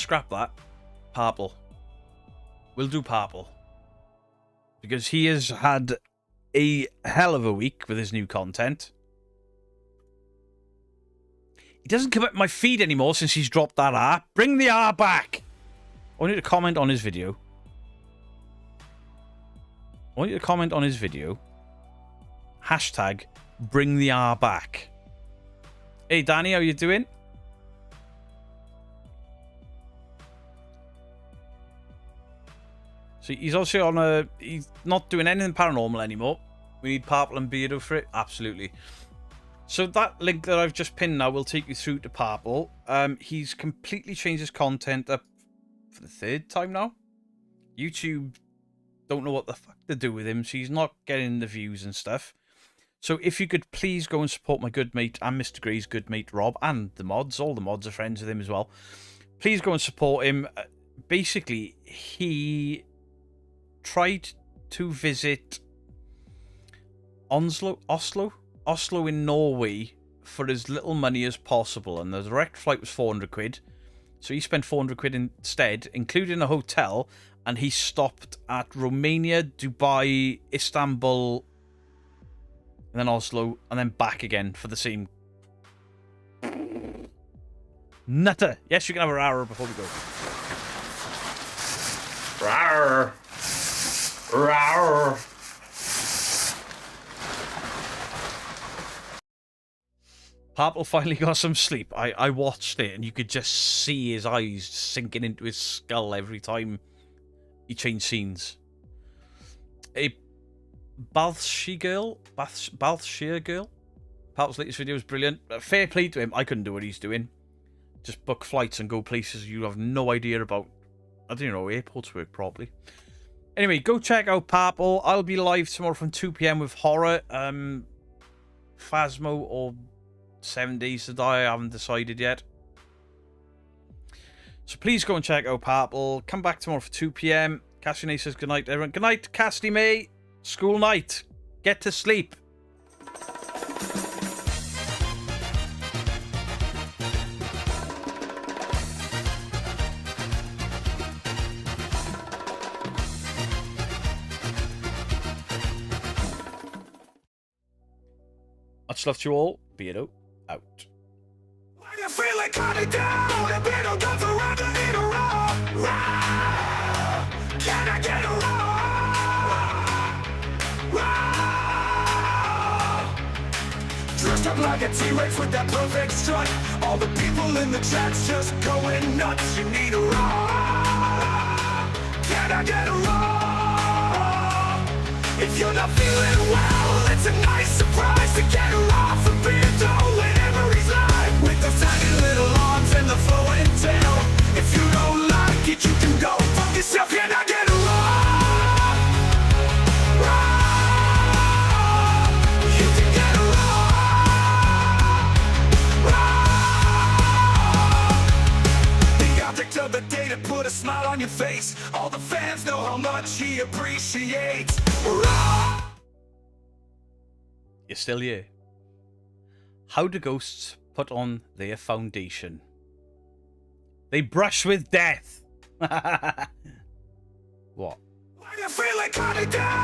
scrap that. Purple. We'll do purple. Because he has had a hell of a week with his new content. He doesn't come up my feed anymore since he's dropped that R. Bring the R back! I want you to comment on his video. I want you to comment on his video. Hashtag bring the R back. Hey Danny, how you doing? So he's also on a... He's not doing anything paranormal anymore. We need Purple and Beardo for it. Absolutely. So that link that I've just pinned now will take you through to Purple. He's completely changed his content up for the 3rd time now. YouTube don't know what the fuck to do with him, so he's not getting the views and stuff. So if you could please go and support my good mate and Mr. Gray's good mate Rob and the mods. All the mods are friends with him as well. Please go and support him. Basically, he tried to visit Oslo in Norway for as little money as possible, and the direct flight was 400 quid. So he spent 400 quid instead, including a hotel, and he stopped at Romania, Dubai, Istanbul, and then Oslo, and then back again for the same... Nutter! Yes, you can have a hour before we go. Rawr. Rawr. Purple finally got some sleep. I watched it, and you could just see his eyes sinking into his skull every time he changed scenes. A Balthshire girl. Purple's latest video was brilliant. Fair play to him. I couldn't do what he's doing. Just book flights and go places you have no idea about. I don't know, airports work properly. Anyway, go check out Purple. I'll be live tomorrow from 2 PM with horror. Phasmo or 7 Days to Die. I haven't decided yet. So please go and check out Purple. Come back tomorrow for 2 PM. Cassie May says goodnight, everyone. Good night, Cassie May. School night. Get to sleep. Much love to you all. Beardo out. You feel like cutting down, and Beardo does around in a row. Can I get a row? Dressed up like a T-Rex with that perfect strut. All the people in the chat's just going nuts. You need a row. Can I get a row? If you're not feeling well, it's a nice surprise to get her off a Beardo whenever he's live. With those tiny little arms and the flowing tail. If you don't like it, you can go fuck yourself. Can I get a roll? You can get a roll. The object of the day to put a smile on your face. All the fans know how much he appreciates. You're still here. How do ghosts put on their foundation? They brush with death. What? Why you feeling cutting down?